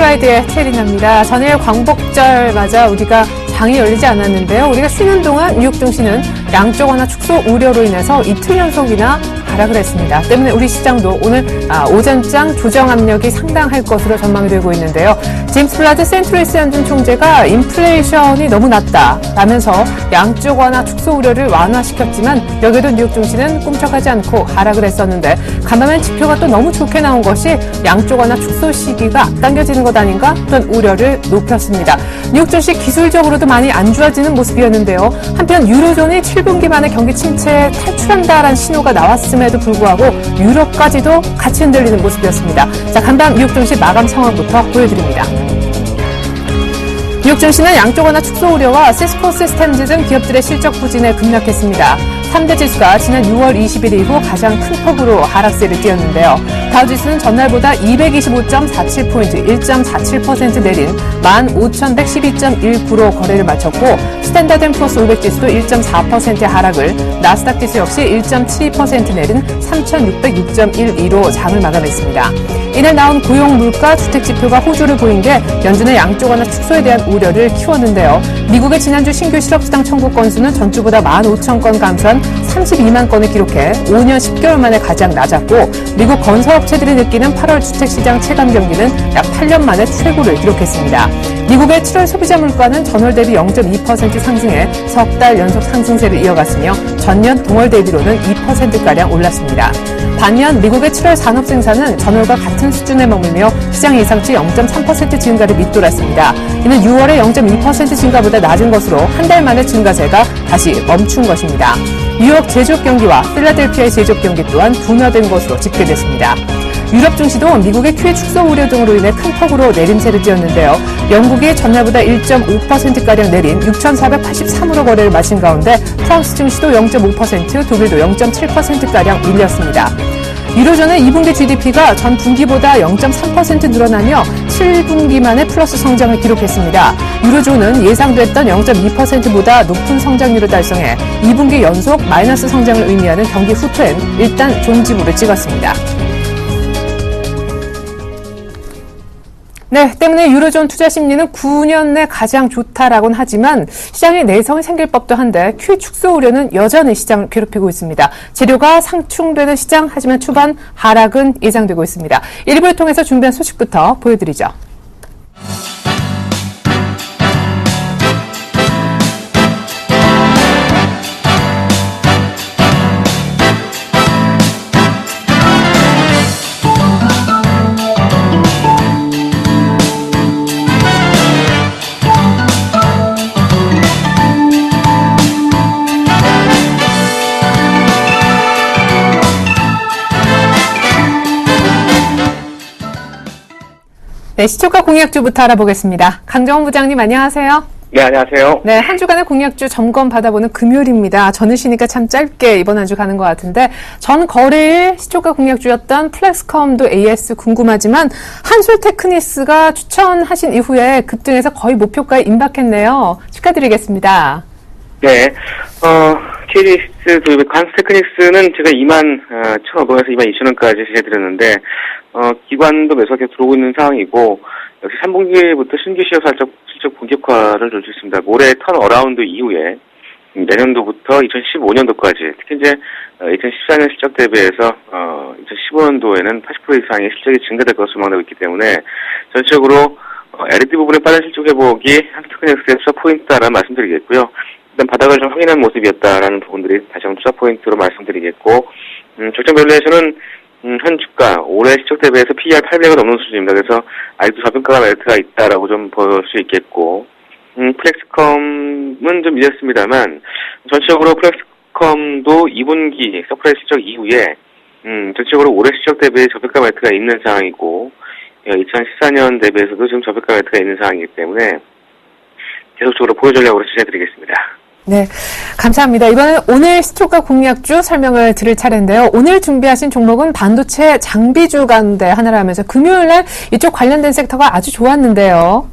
이지와이드의 체리나입니다. 전일 광복절 맞아 우리가 장이 열리지 않았는데요. 우리가 쉬는 동안 뉴욕 증시는 양적 완화 축소 우려로 인해서 이틀 연속이나 하락을 했습니다. 때문에 우리 시장도 오늘 오전장 조정 압력이 상당할 것으로 전망이 되고 있는데요. 제임스 블라드 센트럴스 연준 총재가 인플레이션이 너무 낮다라면서 양적 완화 축소 우려를 완화시켰지만 여기도 뉴욕 증시는 꿈쩍하지 않고 하락을 했었는데 간밤엔 지표가 또 너무 좋게 나온 것이 양적 완화 축소 시기가 앞당겨지는 것 아닌가 그런 우려를 높였습니다. 뉴욕 증시 기술적으로도 많이 안 좋아지는 모습이었는데요. 한편 유로존이 7분기 만에 경기 침체에 탈출한다라는 신호가 나왔음에도 불구하고 유럽까지도 같이 흔들리는 모습이었습니다. 자, 간밤 뉴욕 증시 마감 상황부터 보여드립니다. 뉴욕 증시는 양적 완화 축소 우려와 시스코 시스템즈 등 기업들의 실적 부진에 급락했습니다. 3대 지수가 지난 6월 20일 이후 가장 큰 폭으로 하락세를 띄었는데요. 다우지수는 전날보다 225.47포인트 1.47% 내린 15,112.19로 거래를 마쳤고 스탠다드 앤 푸어스 500 지수도 1.4% 하락을 나스닥 지수 역시 1.72% 내린 3,606.12로 장을 마감했습니다. 이날 나온 고용, 물가, 주택 지표가 호조를 보인 게 연준의 양적 완화 축소에 대한 우려를 키웠는데요. 미국의 지난주 신규 실업수당 청구 건수는 전주보다 15,000건 감소한 32만 건을 기록해 5년 10개월 만에 가장 낮았고 미국 건설업체들이 느끼는 8월 주택시장 체감 경기는 약 8년 만에 최고를 기록했습니다. 미국의 7월 소비자 물가는 전월 대비 0.2% 상승해 석 달 연속 상승세를 이어갔으며 전년 동월 대비로는 2%가량 올랐습니다. 반면 미국의 7월 산업 생산은 전월과 같은 수준에 머물며 시장 예상치 0.3% 증가를 밑돌았습니다. 이는 6월의 0.2% 증가보다 낮은 것으로 한 달 만에 증가세가 다시 멈춘 것입니다. 뉴욕 제조업 경기와 필라델피아의 제조업 경기 또한 둔화된 것으로 집계됐습니다. 유럽 증시도 미국의 QE 축소 우려 등으로 인해 큰 폭으로 내림세를 띄었는데요. 영국이 전날보다 1.5%가량 내린 6,483으로 거래를 마친 가운데 프랑스 증시도 0.5%, 독일도 0.7%가량 밀렸습니다. 유로존의 2분기 GDP가 전 분기보다 0.3% 늘어나며 7분기 만에 플러스 성장을 기록했습니다. 유로존은 예상됐던 0.2%보다 높은 성장률을 달성해 2분기 연속 마이너스 성장을 의미하는 경기 후퇴엔 일단 존지부를 찍었습니다. 네, 때문에 유로존 투자 심리는 9년 내 가장 좋다라고는 하지만 시장에 내성이 생길 법도 한데 QE 축소 우려는 여전히 시장을 괴롭히고 있습니다. 재료가 상충되는 시장, 하지만 초반 하락은 예상되고 있습니다. 1부를 통해서 준비한 소식부터 보여드리죠. 네, 시초가 공약주부터 알아보겠습니다. 강정원 부장님 안녕하세요. 네, 안녕하세요. 네, 한 주간의 공약주 점검 받아보는 금요일입니다. 전일이니까 참 짧게 이번 한 주 가는 것 같은데 전 거래일 시초가 공약주였던 플렉스컴도 AS 궁금하지만 한솔테크니스가 추천하신 이후에 급등해서 거의 목표가에 임박했네요. 축하드리겠습니다. 네, KDS 한솔테크니스는 제가 21,500원에서 22,000원까지 제시해드렸는데 기관도 매수하게 들어오고 있는 상황이고 역시 3분기부터 신규 시업 실적 본격화를 줄 수 있습니다. 올해 턴어라운드 이후에 내년도부터 2015년도까지 특히 이제 2014년 실적 대비해서 2015년도에는 80% 이상의 실적이 증가될 것으로 전망되고 있기 때문에 전체적으로 LED 부분의 빠른 실적 회복이 한솔테크니스의 투자 포인트라는 말씀드리겠고요. 일단 바닥을 좀 확인한 모습이었다라는 부분들이 다시 한번 투자 포인트로 말씀드리겠고 적정 밸류에이션은 현 주가 올해 실적 대비해서 PER 800을 넘는 수준입니다. 그래서 아직도 저평가 메리트가 있다라고 좀 볼 수 있겠고 플렉스컴은 좀 밀렸습니다만 전체적으로 플렉스컴도 2분기 서프라이즈 실적 이후에 전체적으로 올해 실적 대비해 저평가 메리트가 있는 상황이고 2014년 대비해서도 지금 저평가 메리트가 있는 상황이기 때문에 계속적으로 보유 전략으로 지지해드리겠습니다. 네, 감사합니다. 이번엔 오늘 시초가 공약주 설명을 드릴 차례인데요. 오늘 준비하신 종목은 반도체 장비주 가운데 하나라면서 금요일날 이쪽 관련된 섹터가 아주 좋았는데요.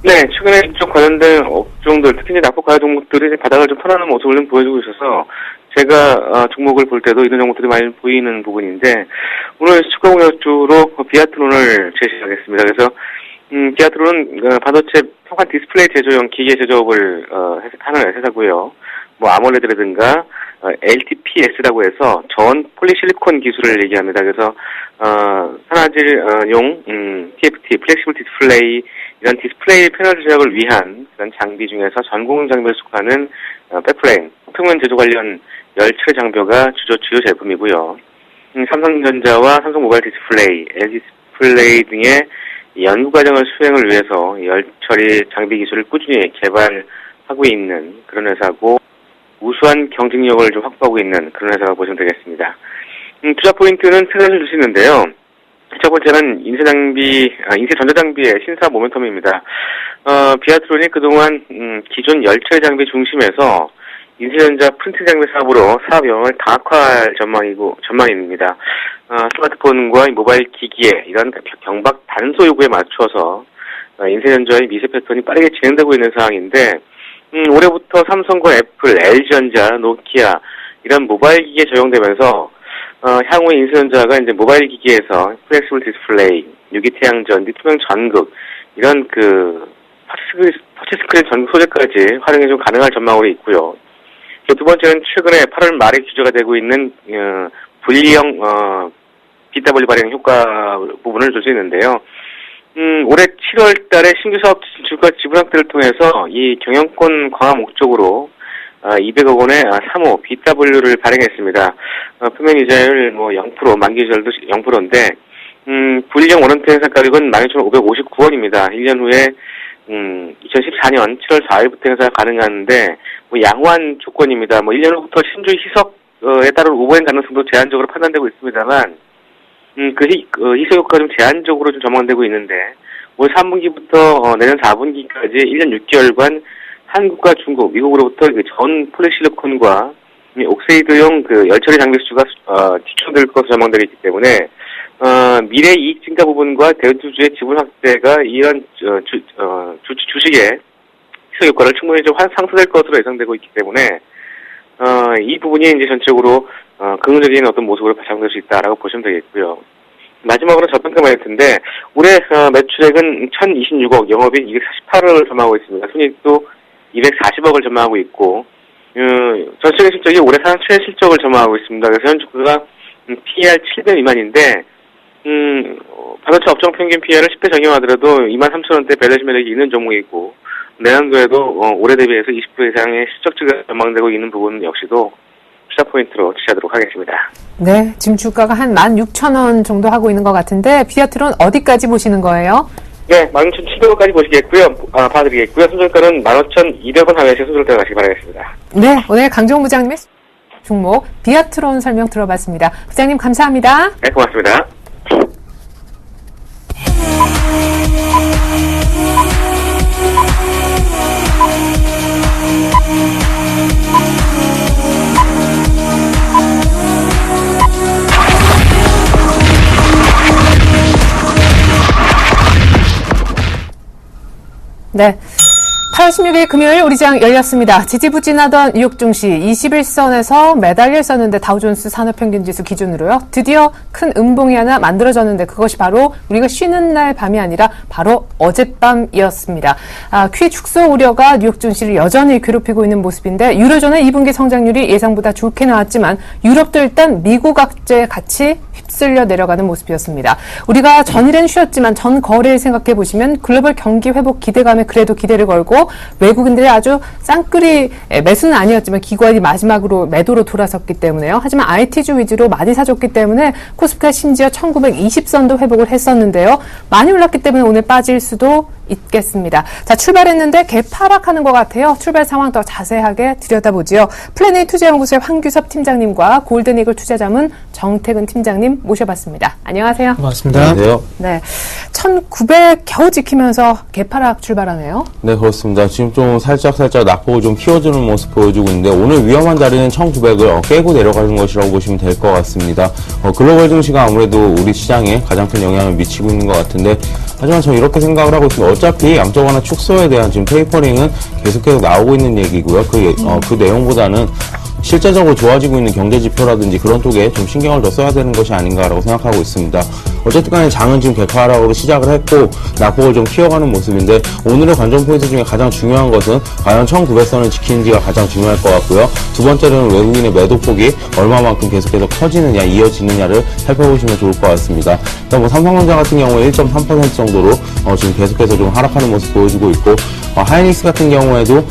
네, 최근에 이쪽 관련된 업종들, 특히 납품 가야 종목들이 바닥을 좀 턴하는 모습을 좀 보여주고 있어서 제가 종목을 볼 때도 이런 종목들이 많이 보이는 부분인데 오늘 시초가 공약주로 비아트론을 제시하겠습니다. 그래서 비아트론은 반도체 평판 디스플레이 제조용 기계 제조업을 하는 회사고요. 뭐 아몰레드라든가 LTPS라고 해서 저온 폴리실리콘 기술을 얘기합니다. 그래서 산화질용 TFT 플렉시블 디스플레이 이런 디스플레이 패널 제작을 위한 그런 장비 중에서 전공 장비에 속하는 백플레임 표면 제조 관련 열처리 장비가 주요 제품이고요. 삼성전자와 삼성모바일 디스플레이, LG 디스플레이 등의 연구 과정을 수행을 위해서 열처리 장비 기술을 꾸준히 개발하고 있는 그런 회사고 우수한 경쟁력을 좀 확보하고 있는 그런 회사라고 보시면 되겠습니다. 투자 포인트는 세 가지를 주시는데요. 첫 번째는 인쇄 전자장비의 신사 모멘텀입니다. 비아트론이 그동안 기존 열처리 장비 중심에서 인쇄전자 프린팅 장비 사업으로 사업 영역을 다각화할 전망입니다. 스마트폰과 모바일 기기에 이런 경박 단소 요구에 맞춰서 인쇄전자의 미세 패턴이 빠르게 진행되고 있는 상황인데 올해부터 삼성과 애플, LG전자, 노키아 이런 모바일 기기에 적용되면서 향후에 인쇄전자가 이제 모바일 기기에서 플렉시블 디스플레이, 유기태양전, 투명 전극 이런 터치 스크린 전극 소재까지 활용이 좀 가능할 전망으로 있고요. 두 번째는 최근에 8월 말에 규제가 되고 있는 분리형 BW 발행 효과 부분을 줄 수 있는데요. 올해 7월 달에 신규 사업 진출과 지분 확대를 통해서 이 경영권 강화 목적으로 200억 원의 3호 BW를 발행했습니다. 표면 이자율 0%, 만기 이자율도 0%인데 분리형 원원태 행사 가격은 16,559원입니다. 1년 후에 2014년 7월 4일부터 행사가 가능한데 양호한 조건입니다. 1년 후부터 신주 희석에 따른 오버행 가능성도 제한적으로 판단되고 있습니다만 희석 효과가 좀 제한적으로 좀 전망되고 있는데 올 3분기부터 내년 4분기까지 1년 6개월간 한국과 중국, 미국으로부터 전 폴리실리콘과 옥세이드용 열처리 장비 수주가 집중될 것으로 전망되고 있기 때문에 미래 이익 증가 부분과 대주주의 지분 확대가 이런 주식의 희석 효과를 충분히 좀 상쇄될 것으로 예상되고 있기 때문에 이 부분이 이제 전체적으로 긍정적인 어떤 모습으로 발전될 수 있다라고 보시면 되겠고요. 마지막으로 저평가 마이너스인데 올해 매출액은 1,026억, 영업이익 248억을 전망하고 있습니다. 순이익도 240억을 전망하고 있고 전체적인 실적이 올해 사상 최실적을 전망하고 있습니다. 그래서 현 주가가 PER 7배 미만인데 반도체 업종 평균 PER을 10배 적용하더라도 23,000원대 밸류에이션 매력이 있는 종목이고 내년도에도 올해 대비해서 20% 이상의 실적 증가가 전망되고 있는 부분 역시도 투자 포인트로 취하도록 하겠습니다. 네, 지금 주가가 한 16,000원 정도 하고 있는 것 같은데 비아트론 어디까지 보시는 거예요? 네, 16,700원까지 보시겠고요. 봐드리겠고요. 손절가는 15,200원 하회에서 손절 들어가시기 바라겠습니다. 네, 오늘 강정 부장님의 종목 비아트론 설명 들어봤습니다. 부장님 감사합니다. 네, 고맙습니다. 네. 8월 16일 금요일 우리 장 열렸습니다. 지지부진하던 뉴욕 증시 21선에서 매달려 있었는데 다우존스 산업평균지수 기준으로요. 드디어 큰 음봉이 하나 만들어졌는데 그것이 바로 우리가 쉬는 날 밤이 아니라 바로 어젯밤이었습니다. 퀴 축소 우려가 뉴욕 증시를 여전히 괴롭히고 있는 모습인데 유로존의 2분기 성장률이 예상보다 좋게 나왔지만 유럽도 일단 미국 악재 같이 휩쓸려 내려가는 모습이었습니다. 우리가 전일엔 쉬었지만 전 거래일 생각해 보시면 글로벌 경기 회복 기대감에 그래도 기대를 걸고 외국인들이 아주 쌍끌이 매수는 아니었지만 기관이 마지막으로 매도로 돌아섰기 때문에요. 하지만 IT주 위주로 많이 사줬기 때문에 코스피가 심지어 1920선도 회복을 했었는데요. 많이 올랐기 때문에 오늘 빠질 수도 있겠습니다. 자, 출발했는데 개파락하는 것 같아요. 출발 상황 더 자세하게 들여다보지요. 플래닛 투자연구소의 황규섭 팀장님과 골든이글 투자자문 정태근 팀장님 모셔봤습니다. 안녕하세요. 반갑습니다. 안녕하세요. 네, 1900 겨우 지키면서 개파락 출발하네요. 네, 그렇습니다. 지금 좀 살짝 낙폭을 좀 키워주는 모습 보여주고 있는데 오늘 위험한 자리는 1900을 깨고 내려가는 것이라고 보시면 될 것 같습니다. 글로벌 증시가 아무래도 우리 시장에 가장 큰 영향을 미치고 있는 것 같은데 하지만 저는 이렇게 생각을 하고 있습니다. 어차피 양적 완화 축소에 대한 지금 테이퍼링은 계속해서 나오고 있는 얘기고요. 그 내용보다는 실제적으로 좋아지고 있는 경제 지표라든지 그런 쪽에 좀 신경을 더 써야 되는 것이 아닌가라고 생각하고 있습니다. 어쨌든 간에 장은 지금 개파 하락으로 시작을 했고 낙폭을 좀 키워가는 모습인데 오늘의 관전 포인트 중에 가장 중요한 것은 과연 1900선을 지키는지가 가장 중요할 것 같고요. 두 번째로는 외국인의 매도폭이 얼마만큼 계속해서 커지느냐 이어지느냐를 살펴보시면 좋을 것 같습니다. 일단 뭐 삼성전자 같은 경우에 1.3% 정도로 지금 계속해서 좀 하락하는 모습 보여주고 있고 하이닉스 같은 경우에도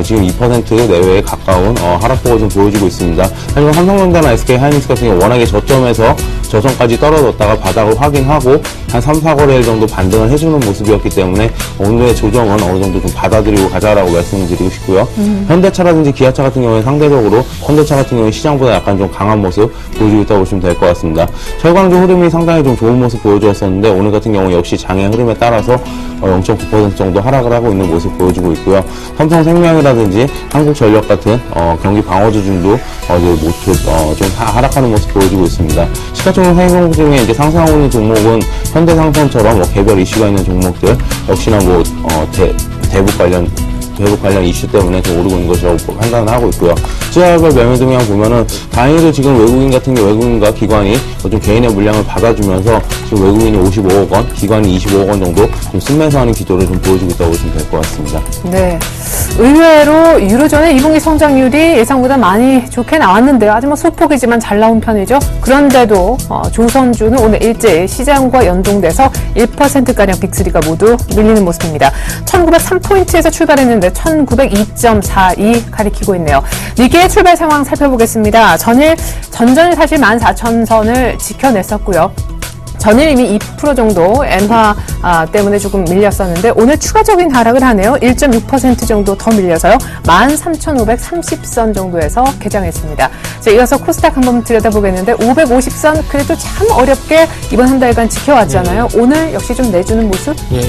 지금 2% 내외에 가까운 하락폭을 좀 보여주고 있습니다. 하지만 삼성전자나 SK 하이닉스 같은 경우 워낙에 저점에서 저점까지 떨어졌다가 바닥을 확인하고 한 3, 4거래일 정도 반등을 해주는 모습이었기 때문에 오늘의 조정은 어느 정도 좀 받아들이고 가자라고 말씀을 드리고 싶고요. 현대차라든지 기아차 같은 경우에 상대적으로 현대차 같은 경우에 시장보다 약간 좀 강한 모습 보여주고 있다고 보시면 될 것 같습니다. 철강주 흐름이 상당히 좀 좋은 모습 보여주었었는데 오늘 같은 경우 역시 장의 흐름에 따라서 0.9% 정도 하락을 하고 있는 모습 보여주고 있고요. 삼성생명이라든지 한국전력 같은 경기 방어주중도 좀 하락하는 모습 보여주고 있습니다. 시가총액 상승 중에 이제 상승하고 있는 종목은 현대상선처럼 개별 이슈가 있는 종목들 역시나 대북 관련 이슈 때문에 좀 오르고 있는 것이라고 판단을 하고 있고요. 시가별 매매 동향 보면은 다행히도 지금 외국인과 기관이 좀 개인의 물량을 받아주면서 지금 외국인이 55억 원, 기관이 25억 원 정도 좀 순매수 하는 기조를 좀 보여주고 있다고 보시면 될 것 같습니다. 네. 의외로 유로존의 2분기 성장률이 예상보다 많이 좋게 나왔는데요. 아주 소폭이지만 잘 나온 편이죠. 그런데도 조선주는 오늘 일제히 시장과 연동돼서 1%가량 빅3가 모두 밀리는 모습입니다. 1903포인트에서 출발했는데 1902.42 가리키고 있네요. 니케의 출발 상황 살펴보겠습니다. 전전일 사실 14,000선을 지켜냈었고요. 전일 이미 2% 정도 엔화 때문에 조금 밀렸었는데 오늘 추가적인 하락을 하네요. 1.6% 정도 더 밀려서요. 13,530선 정도에서 개장했습니다. 자, 이어서 코스닥 한번 들여다보겠는데 550선 그래도 참 어렵게 이번 한 달간 지켜왔잖아요. 오늘 역시 좀 내주는 모습? 예.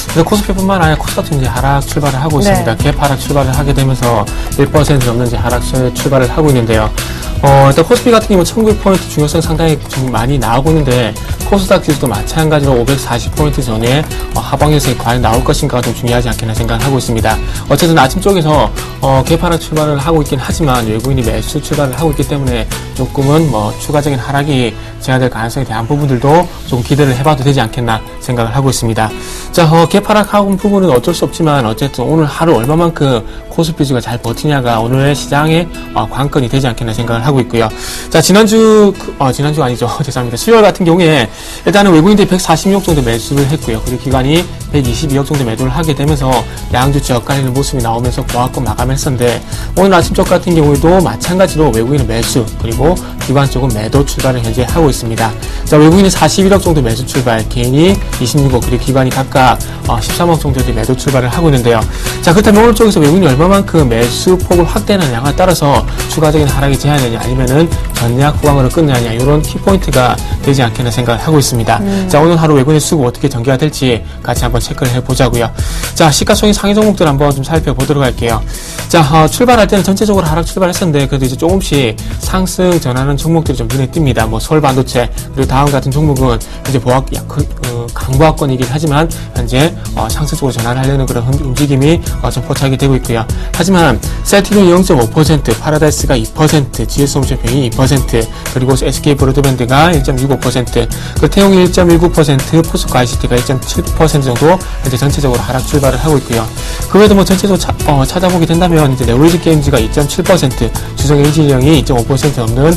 그래서 코스피뿐만 아니라 코스닥도 이제 하락 출발을 하고 있습니다. 갭 하락 출발을 하게 되면서 1% 넘는 이제 하락 출발을 하고 있는데요. 일단 코스피 같은 경우는 1900포인트 중요성 상당히 좀 많이 나오고 있는데 코스닥 지수도 마찬가지로 540포인트 전에 하방에서 과연 나올 것인가가 좀 중요하지 않겠나 생각을 하고 있습니다. 어쨌든 아침 쪽에서 갭 하락 출발을 하고 있긴 하지만 외국인이 매수 출발을 하고 있기 때문에 조금은 추가적인 하락이 제한될 가능성에 대한 부분들도 좀 기대를 해봐도 되지 않겠나 생각을 하고 있습니다. 자, 갭 하락하고 부분은 어쩔 수 없지만 어쨌든 오늘 하루 얼마만큼 코스피지가 잘 버티냐가 오늘의 시장의 관건이 되지 않겠나 생각을 하고 있고요. 자, 지난주가 아니죠. 죄송합니다. 수요일 같은 경우에 일단은 외국인들이 146억 정도 매수를 했고요. 그리고 기관이 122억 정도 매도를 하게 되면서 양주치 엇갈리는 모습이 나오면서 고학권 마감했었는데 오늘 아침 쪽 같은 경우에도 마찬가지로 외국인은 매수 그리고 기관 쪽은 매도 출발을 현재 하고 있습니다. 자, 외국인이 41억 정도 매수 출발, 개인이 26억 그리고 기관이 각각 13억 정도의 매도 출발을 하고 있는데요. 자, 그렇다면 오늘 쪽에서 외국인이 얼마만큼 매수 폭을 확대하느냐에 따라서 추가적인 하락이 제한되냐 아니면은 전략 후방으로 끝내느냐 이런 키포인트가 되지 않겠나 생각을 하고 있습니다. 자, 오늘 하루 외국인의 수급 어떻게 전개가 될지 같이 한번 체크를 해보자고요. 자, 시가총액 상위 종목들 한번 좀 살펴보도록 할게요. 자, 출발할 때는 전체적으로 하락 출발했었는데 그래도 이제 조금씩 상승 전하는 종목들이 좀 눈에 띕니다. 서울 반도체 그리고 다음 같은 종목은 이제 강보합권이긴 하지만 현재 상승적으로 전환을 하려는 그런 움직임이 좀 포착이 되고 있고요. 하지만 셀틱은 0.5%, 파라다이스가 2%, GS홈쇼핑이 2%, 그리고 SK 브로드밴드가 1.65%, 그 태용이 1.19%, 포스코 ICT가 1.7% 정도 현재 전체적으로 하락 출발을 하고 있고요. 그 외에도 전체적으로 찾아보게 된다면 이제 네오리지 게임즈가 2.7%, 주성 LG전력이 2.5% 넘는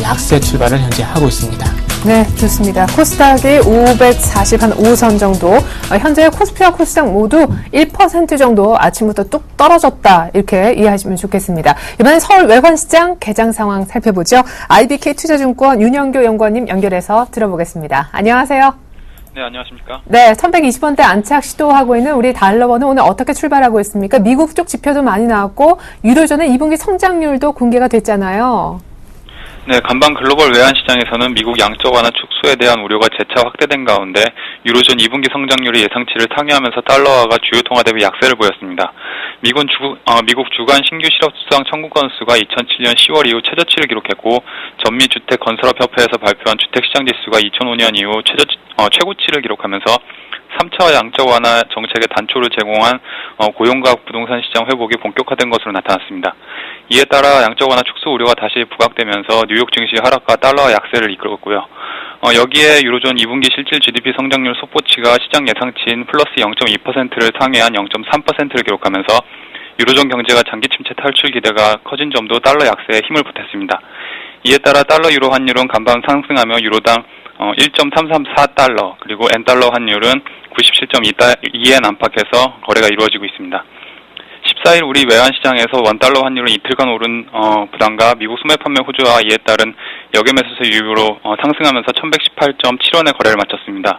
약세 출발을 현재 하고 있습니다. 네, 좋습니다. 코스닥이 545선 정도, 현재 코스피와 코스닥 모두 1% 정도 아침부터 뚝 떨어졌다 이렇게 이해하시면 좋겠습니다. 이번엔 서울 외관시장 개장 상황 살펴보죠. IBK 투자증권 윤영교 연구원님 연결해서 들어보겠습니다. 안녕하세요. 네, 안녕하십니까? 네, 1120원대 안착 시도하고 있는 우리 달러원은 오늘 어떻게 출발하고 있습니까? 미국 쪽 지표도 많이 나왔고 유로존의 2분기 성장률도 공개가 됐잖아요. 네, 간밤 글로벌 외환시장에서는 미국 양적 완화 축소에 대한 우려가 재차 확대된 가운데 유로존 2분기 성장률이 예상치를 상회하면서 달러화가 주요 통화 대비 약세를 보였습니다. 미국 주간 신규 실업 수당 청구 건수가 2007년 10월 이후 최저치를 기록했고 전미주택건설업협회에서 발표한 주택시장 지수가 2005년 이후 최고치를 기록하면서 3차 양적 완화 정책의 단초를 제공한 고용과 부동산 시장 회복이 본격화된 것으로 나타났습니다. 이에 따라 양적 완화 축소 우려가 다시 부각되면서 뉴욕 증시 하락과 달러화 약세를 이끌었고요. 여기에 유로존 2분기 실질 GDP 성장률 속보치가 시장 예상치인 플러스 0.2%를 상회한 0.3%를 기록하면서 유로존 경제가 장기 침체 탈출 기대가 커진 점도 달러 약세에 힘을 보탰습니다. 이에 따라 달러 유로 환율은 간밤 상승하며 유로당 1.334달러 그리고 엔달러 환율은 97.2엔 안팎에서 거래가 이루어지고 있습니다. 14일 우리 외환시장에서 원달러 환율은 이틀간 오른 부담과 미국 소매 판매 호조와 이에 따른 역외 매수세 이유로 상승하면서 1118.7원에 거래를 마쳤습니다.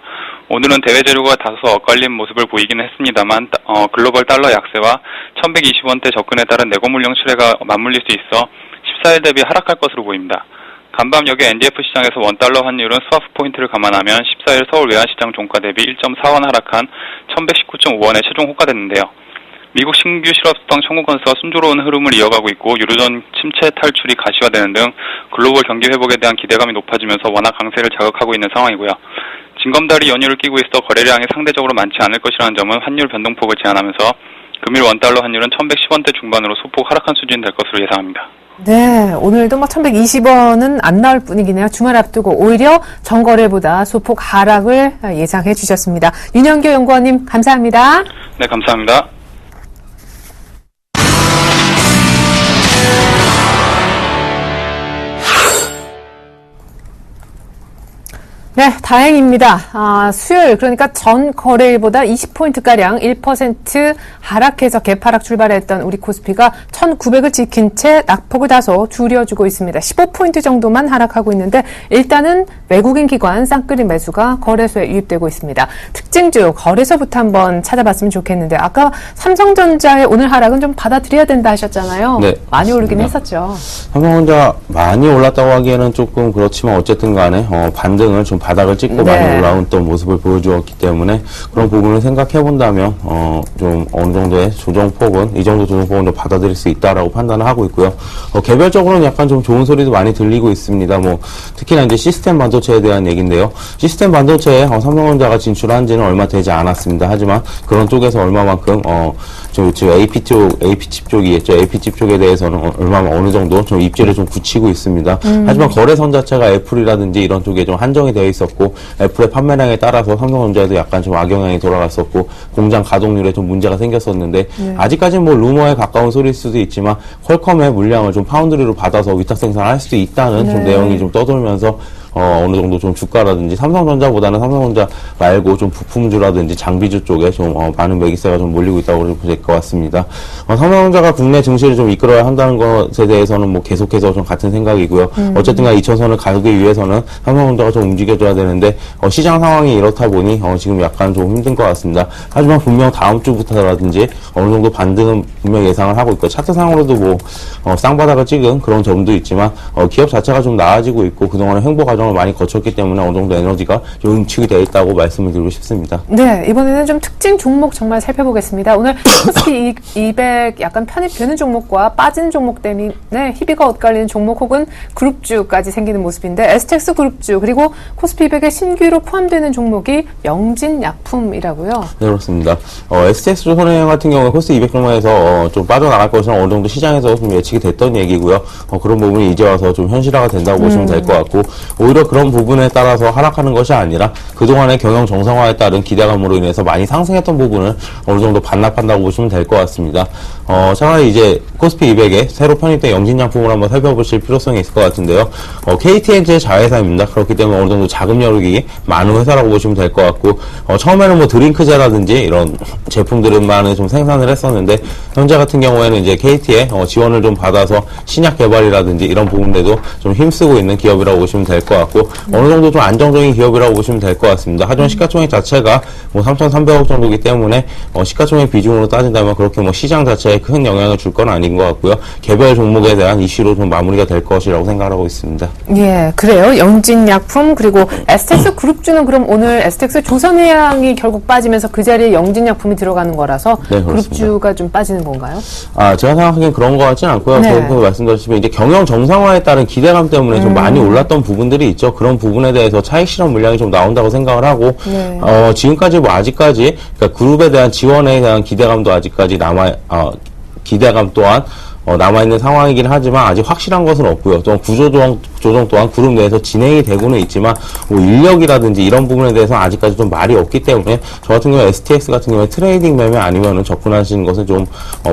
오늘은 대외 재료가 다소 엇갈린 모습을 보이긴 했습니다만 글로벌 달러 약세와 1120원대 접근에 따른 내고 물량 출회가 맞물릴 수 있어 14일 대비 하락할 것으로 보입니다. 간밤 여기 NDF 시장에서 원달러 환율은 스와프 포인트를 감안하면 14일 서울 외환시장 종가 대비 1.4원 하락한 1119.5원에 최종 호가됐는데요. 미국 신규 실업수당 청구 건수가 순조로운 흐름을 이어가고 있고 유로존 침체 탈출이 가시화되는 등 글로벌 경기 회복에 대한 기대감이 높아지면서 원화 강세를 자극하고 있는 상황이고요. 징검다리 연휴를 끼고 있어 거래량이 상대적으로 많지 않을 것이라는 점은 환율 변동폭을 제한하면서 금일 원달러 환율은 1110원대 중반으로 소폭 하락한 수준이 될 것으로 예상합니다. 네, 오늘도 1120원은 안 나올 분위기네요. 주말 앞두고 오히려 전거래보다 소폭 하락을 예상해 주셨습니다. 윤영교 연구원님 감사합니다. 네, 감사합니다. 네, 다행입니다. 수요일, 그러니까 전 거래일보다 20포인트가량 1% 하락해서 개파락 출발했던 우리 코스피가 1900을 지킨 채 낙폭을 다소 줄여주고 있습니다. 15포인트 정도만 하락하고 있는데 일단은 외국인 기관 쌍끌이 매수가 거래소에 유입되고 있습니다. 특징주 거래소부터 한번 찾아봤으면 좋겠는데 아까 삼성전자의 오늘 하락은 좀 받아들여야 된다 하셨잖아요. 네, 많이 오르긴 맞습니다. 했었죠. 삼성전자 많이 올랐다고 하기에는 조금 그렇지만 어쨌든 간에 반등을 좀 바닥을 찍고 네. 많이 올라온 모습을 보여주었기 때문에 그런 부분을 생각해 본다면 좀 어느 정도의 조정폭은 이 정도 조정폭은 좀 받아들일 수 있다라고 판단을 하고 있고요. 개별적으로는 약간 좀 좋은 소리도 많이 들리고 있습니다. 뭐 특히나 이제 시스템 반도체에 대한 얘기인데요. 시스템 반도체에 삼성전자가 진출한지는 얼마 되지 않았습니다. 하지만 그런 쪽에서 얼마만큼 지금 AP 쪽이 있죠. AP 칩 쪽에 대해서는 어느 정도 좀 입지를 좀 굳히고 있습니다. 하지만 거래선 자체가 애플이라든지 이런 쪽에 좀 한정이 되어 있었고 애플의 판매량에 따라서 삼성전자에도 약간 좀 악영향이 돌아갔었고 공장 가동률에 좀 문제가 생겼었는데 아직까지는 뭐 루머에 가까운 소리일 수도 있지만 퀄컴의 물량을 좀 파운드리로 받아서 위탁 생산할 수도 있다는 좀 내용이 좀 떠돌면서 어느 정도 좀 주가라든지 삼성전자보다는 삼성전자 말고 좀 부품주라든지 장비주 쪽에 좀 많은 매기세가 좀 몰리고 있다고 볼 수 있을 것 같습니다. 삼성전자가 국내 증시를 좀 이끌어야 한다는 것에 대해서는 뭐 계속해서 좀 같은 생각이고요. 어쨌든간 2차선을 가기 위해서는 삼성전자가 좀 움직여줘야 되는데 시장 상황이 이렇다 보니 지금 약간 좀 힘든 것 같습니다. 하지만 분명 다음 주부터라든지 어느 정도 반등은 분명 예상을 하고 있고 차트상으로도 뭐 쌍바닥을 찍은 그런 점도 있지만 기업 자체가 좀 나아지고 있고 그동안에 횡보 과정을 많이 거쳤기 때문에 어느 정도 에너지가 좀 응축이 되어 있다고 말씀을 드리고 싶습니다. 네, 이번에는 좀 특징 종목 정말 살펴보겠습니다. 오늘 코스피 200 약간 편입되는 종목과 빠지는 종목 때문에 희비가 엇갈리는 종목 혹은 그룹주까지 생기는 모습인데 STX 그룹주 그리고 코스피 200에 신규로 포함되는 종목이 영진약품이라고요. 네, 그렇습니다. STX 손해영 같은 경우에 코스피 200 종목에서 좀 빠져나갈 것은 어느 정도 시장에서 좀 예측이 됐던 얘기고요. 그런 부분이 이제 와서 좀 현실화가 된다고 보시면 될 것 같고 오히려 그런 부분에 따라서 하락하는 것이 아니라 그동안의 경영 정상화에 따른 기대감으로 인해서 많이 상승했던 부분을 어느 정도 반납한다고 보시면 될 것 같습니다. 차라리 이제 코스피 200에 새로 편입된 영진약품을 한번 살펴보실 필요성이 있을 것 같은데요. KTNG의 자회사입니다. 그렇기 때문에 어느 정도 자금 여력이 많은 회사라고 보시면 될 것 같고 처음에는 뭐 드링크제라든지 이런 제품들만을 좀 생산을 했었는데 현재 같은 경우에는 이제 KT의 지원을 좀 받아서 신약 개발이라든지 이런 부분들도 좀 힘쓰고 있는 기업이라고 보시면 될 것 같고 어느 정도 좀 안정적인 기업이라고 보시면 될 것 같습니다. 하지만 시가총액 자체가 뭐 3,300억 정도이기 때문에 시가총액 비중으로 따진다면 그렇게 뭐 시장 자체에 큰 영향을 줄 건 아닌 것 같고요. 개별 종목에 대한 이슈로 좀 마무리가 될 것이라고 생각하고 있습니다. 예, 그래요. 영진약품 그리고 STX 그룹주는 그럼 오늘 STX 조선해양이 결국 빠지면서 그 자리에 영진약품이 들어가는 거라서 네, 그룹주가 좀 빠지는 건가요? 제가 생각하기엔 그런 것 같지는 않고요. 네. 그 말씀드렸지만 이제 경영 정상화에 따른 기대감 때문에 좀 많이 올랐던 부분들이 있죠. 그런 부분에 대해서 차익 실현 물량이 좀 나온다고 생각을 하고 네. 지금까지 뭐 아직까지 그러니까 그룹에 대한 지원에 대한 기대감도 아직까지 기대감 또한 남아있는 상황이긴 하지만 아직 확실한 것은 없고요. 또 구조조정 또한 그룹 내에서 진행이 되고는 있지만 뭐 인력이라든지 이런 부분에 대해서 아직까지 좀 말이 없기 때문에 저 같은 경우에 STX 같은 경우에 트레이딩 매매 아니면은 접근하시는 것은 좀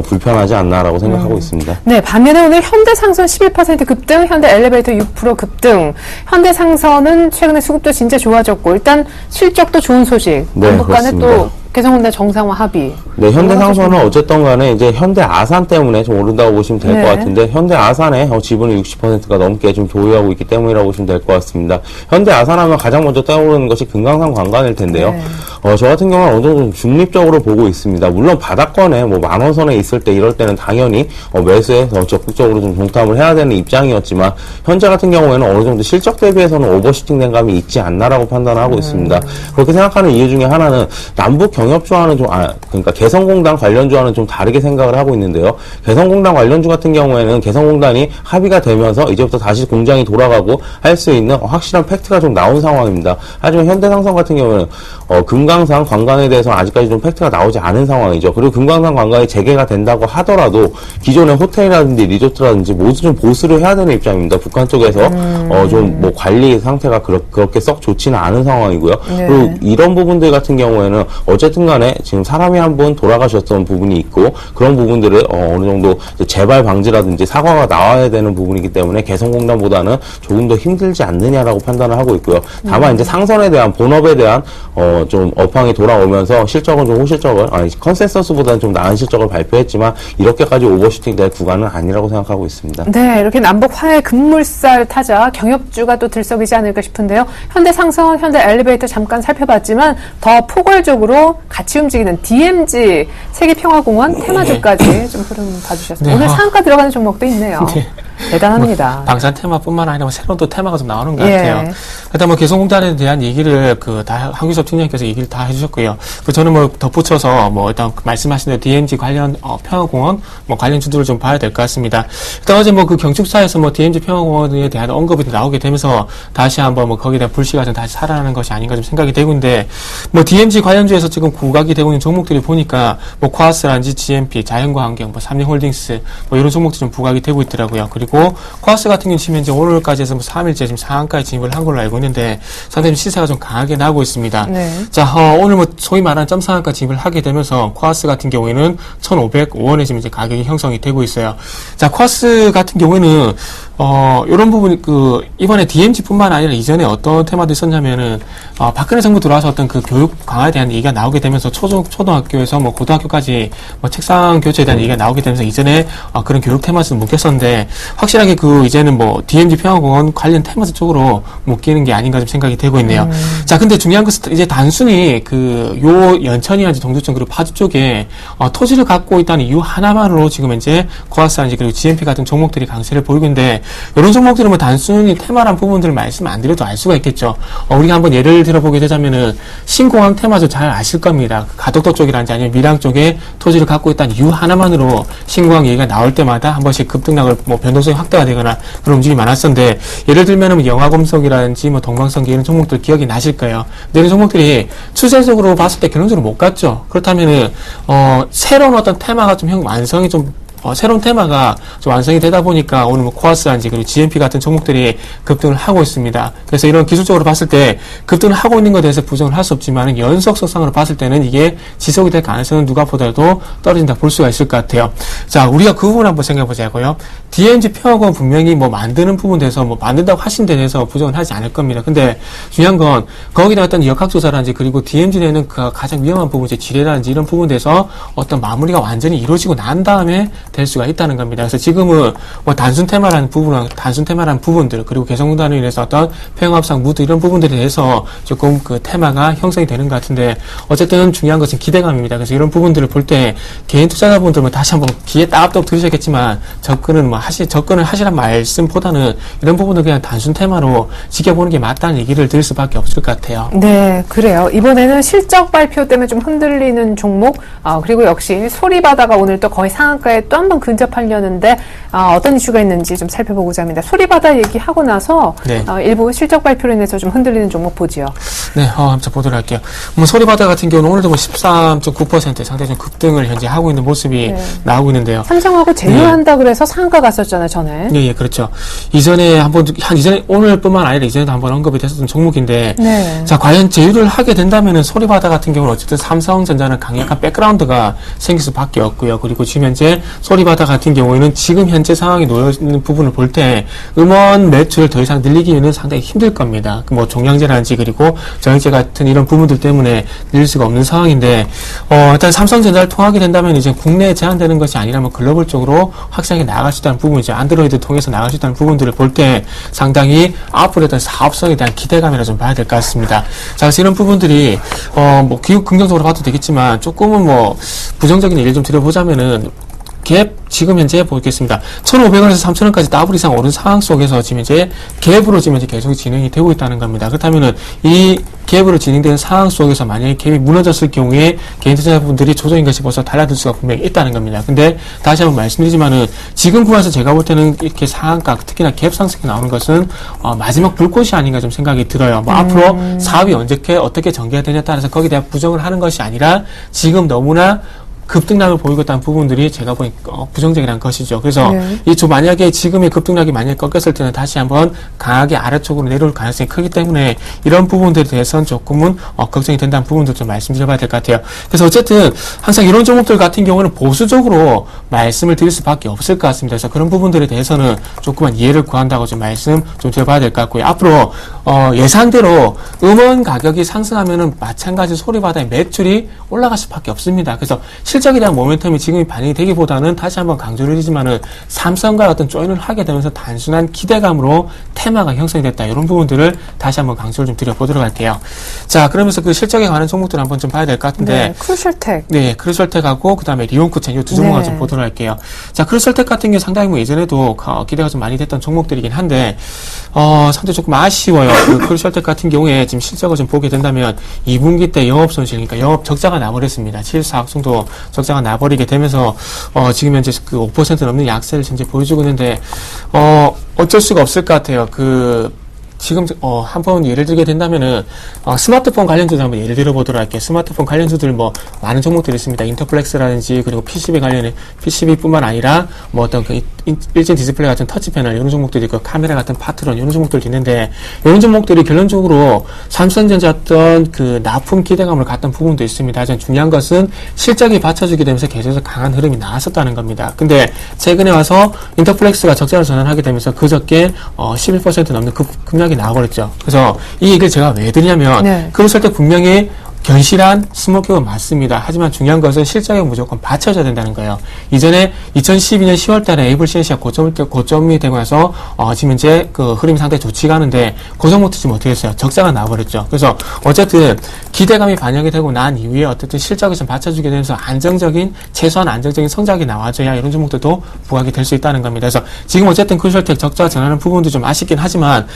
불편하지 않나라고 생각하고 있습니다. 네, 반면에 오늘 현대상선 11% 급등, 현대엘리베이터 6% 급등. 현대상선은 최근에 수급도 진짜 좋아졌고 일단 실적도 좋은 소식. 네, 남북 간에 또 그렇습니다. 개성공단 정상화 합의. 네, 현대상선은 어쨌든 간에 이제 현대아산 때문에 좀 오른다고 보시면 될 것 네. 같은데, 현대아산의 지분을 60%가 넘게 좀 보유하고 있기 때문이라고 보시면 될 것 같습니다. 현대아산 하면 가장 먼저 떠오르는 것이 금강산 관광일 텐데요. 네. 저 같은 경우는 어느 정도 좀 중립적으로 보고 있습니다. 물론 바닥권에 뭐 10,000원선에 있을 때 이럴 때는 당연히 매수에 더 적극적으로 좀 동참을 해야 되는 입장이었지만, 현재 같은 경우에는 어느 정도 실적 대비해서는 오버슈팅 된 감이 있지 않나라고 판단하고 있습니다. 그렇게 생각하는 이유 중에 하나는 남북 경협주와는 그러니까 개성공단 관련주와는 좀 다르게 생각을 하고 있는데요. 개성공단 관련주 같은 경우에는 개성공단이 합의가 되면서 이제부터 다시 공장이 돌아가고 할 수 있는 확실한 팩트가 좀 나온 상황입니다. 하지만 현대상선 같은 경우는 금강산 관광에 대해서는 아직까지 좀 팩트가 나오지 않은 상황이죠. 그리고 금강산 관광이 재개가 된다고 하더라도 기존의 호텔이라든지 리조트라든지 모두 좀 보수를 해야 되는 입장입니다. 북한 쪽에서 좀 뭐 관리 상태가 그렇게 썩 좋지는 않은 상황이고요. 네. 그리고 이런 부분들 같은 경우에는 어쨌든 간에 지금 사람이 한 분 돌아가셨던 부분이 있고, 그런 부분들을 어느 정도 재발 방지라든지 사과가 나와야 되는 부분이기 때문에 개성공단보다는 조금 더 힘들지 않느냐라고 판단을 하고 있고요. 다만 이제 상선에 대한 본업에 대한 좀 업황이 돌아오면서 실적은 좀 호실적을 컨센서스보다는 좀 나은 실적을 발표했지만 이렇게까지 오버슈팅 될 구간은 아니라고 생각하고 있습니다. 네, 이렇게 남북 화해 급물살 타자 경협주가 또 들썩이지 않을까 싶은데요. 현대상선, 현대엘리베이터 잠깐 살펴봤지만 더 포괄적으로 같이 움직이는 DMZ 세계평화공원 테마주까지 좀 흐름 봐주셨습니다. 네, 오늘 상한가 들어가는 종목도 있네요. 네. 대단합니다. 방산 테마뿐만 아니라 새로운 또 테마가 좀 나오는 것 예. 같아요. 일단 뭐 개성공단에 대한 얘기를 다 한규섭 팀장님께서 얘기를 다 해주셨고요. 저는 뭐 덧붙여서 뭐 일단 말씀하신 대로 DMZ 관련 평화공원 뭐 관련 주들을 좀 봐야 될 것 같습니다. 일단 어제 뭐 그 경축사에서 뭐 DMZ 평화공원에 대한 언급이 나오게 되면서 다시 한번 뭐 거기에 대한 불씨가 좀 다시 살아나는 것이 아닌가 좀 생각이 되고 있는데, 뭐 DMZ 관련주에서 지금 부각이 되고 있는 종목들이 보니까 뭐 코아스라든지 GMP, 자연과환경, 뭐 삼菱홀딩스 뭐 이런 종목들이 좀 부각이 되고 있더라고요. 그리고 코아스 같은 경우는 지금 이제 오늘까지 해서 뭐 3일째 지금 상한가에 진입을 한 걸로 알고 있는데 상당히 시세가 좀 강하게 나고 있습니다. 네. 자, 오늘 뭐 소위 말하는 점상한가 진입을 하게 되면서 코아스 같은 경우에는 1,505원에 지금 이제 가격이 형성이 되고 있어요. 자, 코아스 같은 경우에는 이런 부분이 이번에 DMZ뿐만 아니라 이전에 어떤 테마도 있었냐면은 박근혜 정부 들어와서 어떤 그 교육 강화에 대한 얘기가 나오게 되면서 초등학교에서 뭐 고등학교까지 뭐 책상 교체에 대한 얘기가 나오게 되면서 이전에 그런 교육 테마에서 묶였었는데, 확실하게 이제는 뭐 DMZ 평화공원 관련 테마스 쪽으로 묶이는 게 아닌가 좀 생각이 되고 있네요. 자, 근데 중요한 것은 이제 단순히 요 연천이라든지 동두천 그리고 파주 쪽에 토지를 갖고 있다는 이유 하나만으로 지금 이제 코아스라든지 그리고 GMP 같은 종목들이 강세를 보이고 있는데, 이런 종목들은 뭐 단순히 테마란 부분들을 말씀 안 드려도 알 수가 있겠죠. 우리가 한번 예를 들어보게 되자면은 신공항 테마도 잘 아실 겁니다. 가덕도 쪽이라든지 아니면 밀양 쪽에 토지를 갖고 있다는 이유 하나만으로 신공항 얘기가 나올 때마다 한 번씩 급등락을 뭐 변동성이 확대가 되거나 그런 움직임이 많았었는데, 예를 들면은 영화금속이라든지 뭐 동방성기 이런 종목들 기억이 나실 거예요. 근데 이런 종목들이 추세적으로 봤을 때 결론적으로 못 갔죠. 그렇다면은 새로운 어떤 테마가 좀 완성이 좀 새로운 테마가 좀 완성이 되다 보니까 오늘 뭐 코아스라든지 그리고 GMP 같은 종목들이 급등을 하고 있습니다. 그래서 이런 기술적으로 봤을 때 급등을 하고 있는 것에 대해서 부정을 할 수 없지만 연속성상으로 봤을 때는 이게 지속이 될 가능성은 누가 보더라도 떨어진다 볼 수가 있을 것 같아요. 자, 우리가 그 부분 한번 생각해 보자고요. DMZ 평화공원 분명히 뭐 만드는 부분에 대해서 뭐 만든다고 하신 데 대해서 부정을 하지 않을 겁니다. 근데 중요한 건 거기다 어떤 역학조사라든지 그리고 DMZ 내는 그 가장 위험한 부분, 지뢰라든지 이런 부분에 대해서 어떤 마무리가 완전히 이루어지고 난 다음에 될 수가 있다는 겁니다. 그래서 지금은 뭐 단순 테마라는 부분들 그리고 개성공단으로 인해서 어떤 평화합상 무드 이런 부분들에 대해서 조금 그 테마가 형성이 되는 것 같은데, 어쨌든 중요한 것은 기대감입니다. 그래서 이런 부분들을 볼 때 개인 투자자분들은 다시 한번 귀에 따갑따갑 들으셨겠지만 접근을 하시란 말씀보다는 이런 부분을 그냥 단순 테마로 지켜보는 게 맞다는 얘기를 드릴 수밖에 없을 것 같아요. 네, 그래요. 이번에는 실적 발표 때문에 좀 흔들리는 종목, 그리고 역시 소리바다가 오늘 또 거의 상한가에 또 또 한 번 근접하려는데 어떤 이슈가 있는지 좀 살펴보고자 합니다. 소리바다 얘기하고 나서 네. 일부 실적 발표로 인해서 좀 흔들리는 종목 보지요. 네, 한번 보도록 할게요. 소리바다 같은 경우는 오늘도 13.9% 상당히 좀 급등을 현재 하고 있는 모습이 나오고 있는데요. 삼성하고 제휴한다 그래서 상한가 갔었잖아요, 전에. 예, 그렇죠. 이전에 오늘뿐만 아니라 이전에도 한번 언급이 됐었던 종목인데, 네. 자, 과연 제휴를 하게 된다면은 소리바다 같은 경우는 어쨌든 삼성전자는 강력한 백그라운드가 생길 수밖에 없고요. 그리고 지금 현재 소리바다 같은 경우에는 지금 현재 상황이 놓여 있는 부분을 볼 때 음원 매출을 더 이상 늘리기는 상당히 힘들 겁니다. 뭐 종량제라든지 그리고 정액제 같은 이런 부분들 때문에 늘릴 수가 없는 상황인데, 일단 삼성전자를 통하게 된다면 이제 국내에 제한되는 것이 아니라 뭐 글로벌적으로 확장해 나갈 수 있다는 부분이죠. 안드로이드 통해서 나갈 수 있다는 부분들을 볼 때 상당히 앞으로 어떤 사업성에 대한 기대감이라 좀 봐야 될 것 같습니다. 자, 그래서 이런 부분들이 뭐 긍정적으로 봐도 되겠지만 조금은 뭐 부정적인 얘기를 좀 드려보자면은 갭 지금 현재 보겠습니다. 1,500원에서 3,000원까지 더블 이상 오른 상황 속에서 지금 이제 갭으로 지금 현재 계속 진행이 되고 있다는 겁니다. 그렇다면은 이 갭으로 진행되는 상황 속에서 만약에 갭이 무너졌을 경우에 개인 투자자분들이 조정인 것이 벌써 달라질 수가 분명히 있다는 겁니다. 근데 다시 한번 말씀드리지만은 지금 구간에서 제가 볼 때는 이렇게 상한가 특히나 갭 상승이 나오는 것은 마지막 불꽃이 아닌가 좀 생각이 들어요. 뭐 앞으로 사업이 어떻게 전개가 되냐에 따라서 거기에 대한 부정을 하는 것이 아니라 지금 너무나 급등락을 보이고 있다는 부분들이 제가 보니까 부정적이라는 것이죠. 그래서 만약에 지금의 급등락이 만약에 꺾였을 때는 다시 한번 강하게 아래쪽으로 내려올 가능성이 크기 때문에 이런 부분들에 대해서는 조금은 걱정이 된다는 부분도 좀 말씀드려봐야 될 것 같아요. 그래서 어쨌든 항상 이런 종목들 같은 경우는 보수적으로 말씀을 드릴 수밖에 없을 것 같습니다. 그래서 그런 부분들에 대해서는 조금만 이해를 구한다고 좀 말씀 좀 드려봐야 될 것 같고요. 앞으로 예상대로 음원 가격이 상승하면은 마찬가지 소리바다의 매출이 올라갈 수밖에 없습니다. 그래서 실적에 대한 모멘텀이 지금이 반영이 되기보다는 다시 한번 강조를 드리지만은 삼성과 어떤 조인을 하게 되면서 단순한 기대감으로 테마가 형성이 됐다. 이런 부분들을 다시 한번 강조를 좀 드려보도록 할게요. 자, 그러면서 그 실적에 관한 종목들을 한번 좀 봐야 될 것 같은데. 네, 크루셜텍. 네, 크루셜텍하고 그 다음에 리온쿠첸 이 두 종목을 좀 보도록 할게요. 자, 크루셜텍 같은 경우 상당히 뭐 예전에도 기대가 좀 많이 됐던 종목들이긴 한데, 상당히 조금 아쉬워요. 그 크루셜텍 같은 경우에 지금 실적을 좀 보게 된다면 2분기 때 영업 손실, 그러니까 영업 적자가 나버렸습니다. 7,4억 정도 적자가 나버리게 되면서 지금 현재 그 5% 넘는 약세를 현재 보여주고 있는데 어쩔 수가 없을 것 같아요. 지금 한번 예를 들게 된다면은 스마트폰 관련주들 한번 예를 들어보도록 할게요. 스마트폰 관련주들 뭐 많은 종목들이 있습니다. 인터플렉스라든지 그리고 PCB 관련해 PCB뿐만 아니라 뭐 어떤 그 일진 디스플레이 같은 터치 패널 이런 종목들이 있고 카메라 같은 파트론 이런 종목들이 있는데 이런 종목들이 결론적으로 삼성전자 어떤 그 납품 기대감을 갖던 부분도 있습니다. 하지만 중요한 것은 실적이 받쳐주게 되면서 계속해서 강한 흐름이 나왔었다는 겁니다. 근데 최근에 와서 인터플렉스가 적자를 전환하게 되면서 그저께 11% 넘는 급락이 나와버렸죠. 그래서 이 얘기를 제가 왜 드리냐면 크루셜텍 분명히 견실한 스몰캡은 맞습니다. 하지만 중요한 것은 실적에 무조건 받쳐줘야 된다는 거예요. 이전에 2012년 10월 달에 에이블 CNC가 고점이 되고 나서 지금 이제 그 흐름이 상당히 좋지가 않은데 고점부터 지금 어떻게 했어요? 적자가 나와버렸죠. 그래서 어쨌든 기대감이 반영이 되고 난 이후에 어쨌든 실적이 좀 받쳐주게 되면서 최소한 안정적인 성적이 나와줘야 이런 종목들도 부각이 될 수 있다는 겁니다. 그래서 지금 어쨌든 크루셜텍 적자 전환하는 부분도 좀 아쉽긴 하지만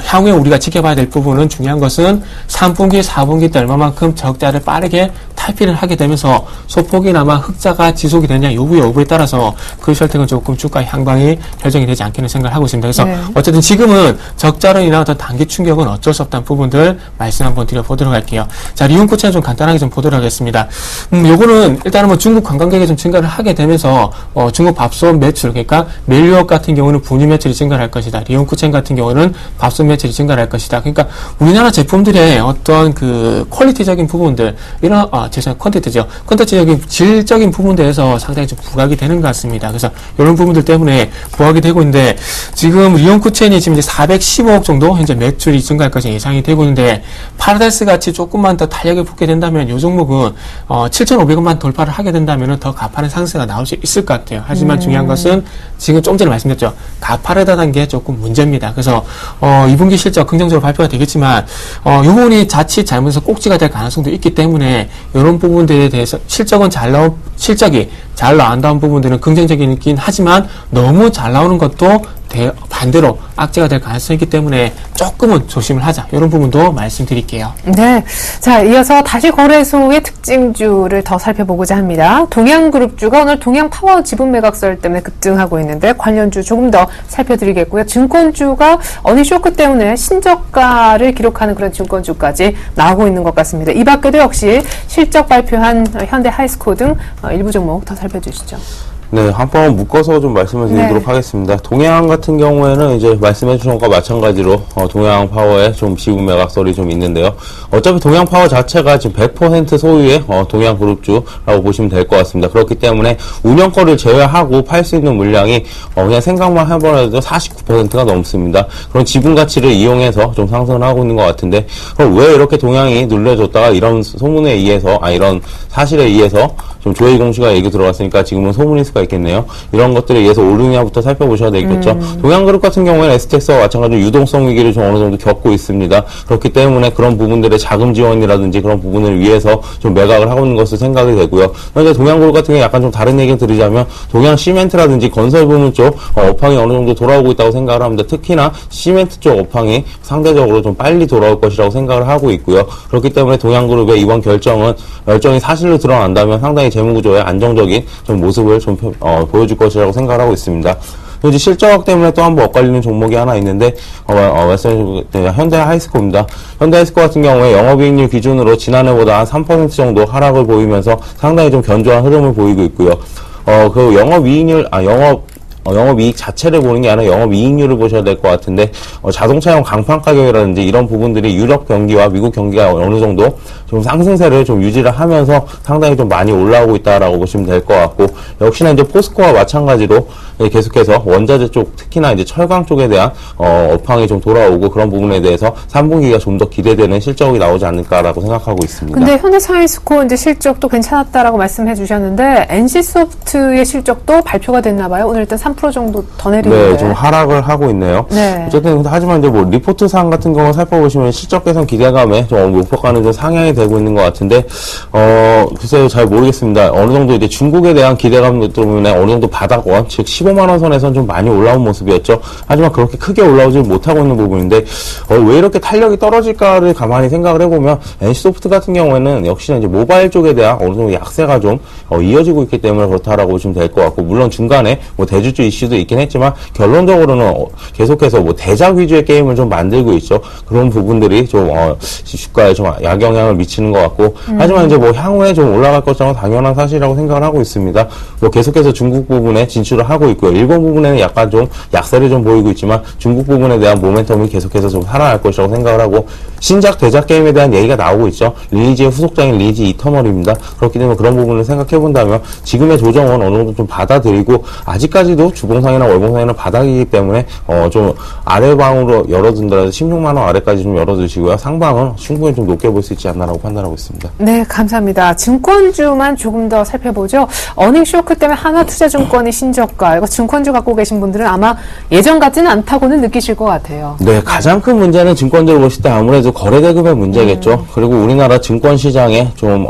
향후에 우리가 지켜봐야 될 부분은 중요한 것은 3분기, 4분기 때 얼마만큼 적자를 빠르게 탈피를 하게 되면서 소폭이나마 흑자가 지속이 되냐 여부에 따라서 크루셜텍은 조금 주가 향방이 결정이 되지 않겠는 생각을 하고 있습니다. 그래서 어쨌든 지금은 적자로 인한 어떤 단기 충격은 어쩔 수 없다는 부분들 말씀 한번 드려보도록 할게요. 자, 리온쿠첸 좀 간단하게 좀 보도록 하겠습니다. 요거는 일단은 뭐 중국 관광객이 좀 증가를 하게 되면서 중국 밥솥 매출, 그러니까 멜리업 같은 경우는 분유 매출이 증가를 할 것이다. 리온쿠첸 같은 경우는 밥솥 매출이 증가를 할 것이다. 그러니까 우리나라 제품들의 어떤 그 퀄리티적인 부분들, 이런 콘텐츠적인 질적인 부분들에서 상당히 좀 부각이 되는 것 같습니다. 그래서 이런 부분들 때문에 부각이 되고 있는데 지금 리온쿠첸이 지금 이제 415억 정도 현재 매출이 증가할 것이 예상이 되고 있는데 파라다이스 같이 조금만 더 탄력을 붙게 된다면 이 종목은 7,500원만 돌파를 하게 된다면 더 가파른 상승세가 나올 수 있을 것 같아요. 하지만 중요한 것은 지금 좀 전에 말씀드렸죠. 가파르다는 게 조금 문제입니다. 그래서 2분기 실적 긍정적으로 발표가 되겠지만 이 부분이 자칫 잘못해서 꼭지가 될 가능성도 있기 때문에 이런 부분들에 대해서 실적이 잘 나온다는 부분들은 긍정적이긴 하지만 너무 잘 나오는 것도 반대로 악재가 될 가능성이 있기 때문에 조금은 조심을 하자. 이런 부분도 말씀드릴게요. 네. 자, 이어서 다시 거래소의 특징주를 더 살펴보고자 합니다. 동양그룹주가 오늘 동양파워 지분 매각설 때문에 급등하고 있는데 관련주 조금 더 살펴드리겠고요. 증권주가 어닝 쇼크 때문에 신저가를 기록하는 그런 증권주까지 나오고 있는 것 같습니다. 이 밖에도 역시 실적 발표한 현대 하이스코 등 일부 종목 더 살펴주시죠. 네, 한번 묶어서 좀 말씀을 드리도록 하겠습니다. 동양 같은 경우에는 이제 말씀해 주신 것과 마찬가지로 동양 파워에 좀 지분 매각설이 좀 있는데요. 어차피 동양 파워 자체가 지금 100% 소유의 동양 그룹주라고 보시면 될 것 같습니다. 그렇기 때문에 운영거를 제외하고 팔 수 있는 물량이 그냥 생각만 해보라도 49%가 넘습니다. 그런 지분 가치를 이용해서 좀 상승을 하고 있는 것 같은데, 그럼 왜 이렇게 동양이 눌려줬다가 이런 소문에 의해서, 이런 사실에 의해서 좀 조회의 공시가 얘기 들어갔으니까 지금은 소문일 수가 있겠네요. 이런 것들에 의해서 오르냐부터 살펴보셔야 되겠죠. 동양그룹 같은 경우에는 STX와 마찬가지로 유동성 위기를 좀 어느 정도 겪고 있습니다. 그렇기 때문에 그런 부분들의 자금 지원이라든지 그런 부분을 위해서 좀 매각을 하고 있는 것으로 생각이 되고요. 현재 동양그룹 같은 경우에 약간 좀 다른 얘기를 드리자면 동양 시멘트라든지 건설 부문 쪽 업황이 어느 정도 돌아오고 있다고 생각을 합니다. 특히나 시멘트 쪽 업황이 상대적으로 좀 빨리 돌아올 것이라고 생각을 하고 있고요. 그렇기 때문에 동양그룹의 이번 결정이 사실로 드러난다면 상당히 재무구조에 안정적인 좀 모습을 좀 보여줄 것이라고 생각을 하고 있습니다. 이제 실적 때문에 또 한 번 엇갈리는 종목이 하나 있는데, 현대 하이스코입니다. 현대 하이스코 같은 경우에 영업이익률 기준으로 지난해보다 한 3% 정도 하락을 보이면서 상당히 좀 견조한 흐름을 보이고 있고요. 그 영업이익 자체를 보는 게 아니라 영업이익률을 보셔야 될 것 같은데, 자동차용 강판 가격이라든지 이런 부분들이 유럽 경기와 미국 경기가 어느 정도 좀 상승세를 좀 유지를 하면서 상당히 좀 많이 올라오고 있다라고 보시면 될 것 같고, 역시나 이제 포스코와 마찬가지로 계속해서 원자재 쪽, 특히나 이제 철강 쪽에 대한 업황이 좀 돌아오고 그런 부분에 대해서 3분기가 좀 더 기대되는 실적이 나오지 않을까라고 생각하고 있습니다. 근데 현대사이스코 이제 실적도 괜찮았다라고 말씀해 주셨는데 NC소프트의 실적도 발표가 됐나 봐요. 오늘 일단 3% 정도 더 내리는데. 네, 좀 하락을 하고 있네요. 네. 어쨌든 하지만 이제 뭐 리포트상 같은 경우 살펴보시면 실적 개선 기대감에 좀 목표가는 좀 상향이 되고 있는 것 같은데, 글쎄요, 잘 모르겠습니다. 어느 정도 이제 중국에 대한 기대감 때문에 어느 정도 바닥원, 즉 15만 원 선에선 좀 많이 올라온 모습이었죠. 하지만 그렇게 크게 올라오지 못하고 있는 부분인데, 왜 이렇게 탄력이 떨어질까를 가만히 생각을 해보면 NC소프트 같은 경우에는 역시나 이제 모바일 쪽에 대한 어느 정도 약세가 좀 이어지고 있기 때문에 그렇다라고 보시면 될 것 같고, 물론 중간에 뭐 대주주 이슈도 있긴 했지만 결론적으로는 계속해서 뭐 대작 위주의 게임을 좀 만들고 있죠. 그런 부분들이 좀 주가에 좀 약영향을 미치는 것 같고, 하지만 이제 뭐 향후에 좀 올라갈 것은 당연한 사실이라고 생각을 하고 있습니다. 뭐 계속해서 중국 부분에 진출을 하고 있고요. 일본 부분에는 약간 좀 약세를 좀 보이고 있지만 중국 부분에 대한 모멘텀이 계속해서 좀 살아날 것이라고 생각을 하고, 신작 대작 게임에 대한 얘기가 나오고 있죠. 리니지의 후속작인 리니지 이터널입니다. 그렇기 때문에 그런 부분을 생각해 본다면 지금의 조정은 어느 정도 좀 받아들이고, 아직까지도 주봉상이나 월봉상에는 바닥이기 때문에 좀 아래방으로 열어둔다라도 16만 원 아래까지 좀 열어두시고요. 상방은 충분히 좀 높게 볼 수 있지 않나라고 판단하고 있습니다. 네, 감사합니다. 증권주만 조금 더 살펴보죠. 어닝 쇼크 때문에 하나투자증권이 신저가, 이거 증권주 갖고 계신 분들은 아마 예전 같지는 않다고는 느끼실 것 같아요. 네, 가장 큰 문제는 증권주를 보실 때 아무래도 거래대금의 문제겠죠. 그리고 우리나라 증권시장에 좀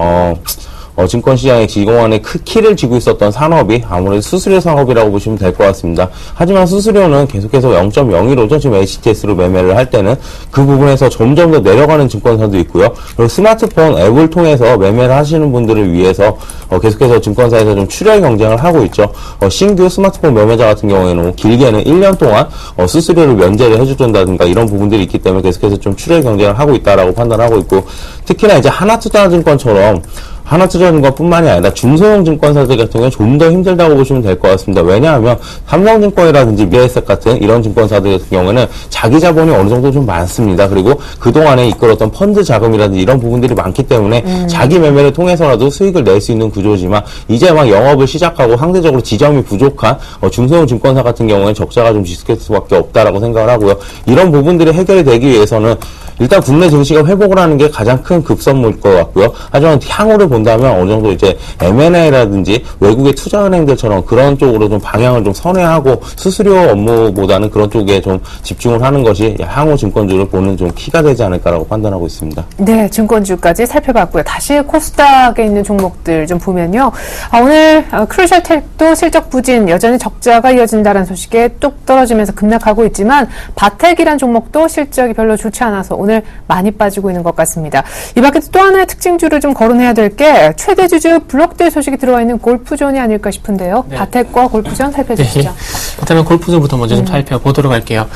증권시장의 기공안에 키를 쥐고 있었던 산업이 아무래도 수수료 산업이라고 보시면 될 것 같습니다. 하지만 수수료는 계속해서 0.01호죠. 지금 HTS로 매매를 할 때는 그 부분에서 점점 더 내려가는 증권사도 있고요. 그리고 스마트폰 앱을 통해서 매매를 하시는 분들을 위해서 계속해서 증권사에서 좀 출혈 경쟁을 하고 있죠. 신규 스마트폰 매매자 같은 경우에는 길게는 1년 동안 수수료를 면제를 해준다든가 이런 부분들이 있기 때문에 계속해서 좀 출혈 경쟁을 하고 있다라고 판단하고 있고, 특히나 이제 하나투자증권처럼 하나투자증권뿐만이 아니라 중소형 증권사들 같은 경우는 좀 더 힘들다고 보시면 될 것 같습니다. 왜냐하면 삼성증권이라든지 미래에셋 같은 이런 증권사들 같은 경우에는 자기 자본이 어느 정도 좀 많습니다. 그리고 그동안에 이끌었던 펀드 자금이라든지 이런 부분들이 많기 때문에 자기 매매를 통해서라도 수익을 낼 수 있는 구조지만, 이제 막 영업을 시작하고 상대적으로 지점이 부족한 중소형 증권사 같은 경우에는 적자가 좀 지속될 수밖에 없다라고 생각을 하고요. 이런 부분들이 해결이 되기 위해서는 일단 국내 증시가 회복을 하는 게 가장 큰 급선무일 것 같고요. 하지만 향후를 본다면 어느 정도 이제 M&A라든지 외국의 투자은행들처럼 그런 쪽으로 좀 방향을 좀 선회하고 수수료 업무보다는 그런 쪽에 좀 집중을 하는 것이 향후 증권주를 보는 좀 키가 되지 않을까라고 판단하고 있습니다. 네, 증권주까지 살펴봤고요. 다시 코스닥에 있는 종목들 좀 보면요. 오늘 크루셜텍도 실적 부진, 여전히 적자가 이어진다는 소식에 뚝 떨어지면서 급락하고 있지만 바텍이란 종목도 실적이 별로 좋지 않아서 오늘 많이 빠지고 있는 것 같습니다. 이 밖에 또 하나의 특징주를 좀 거론해야 될 게 최대 주주 블록딜 소식이 들어와 있는 골프존이 아닐까 싶은데요. 네. 바텍과 골프존 살펴주시죠. 네. 일단은 골프존부터 먼저 좀 살펴보도록 할게요.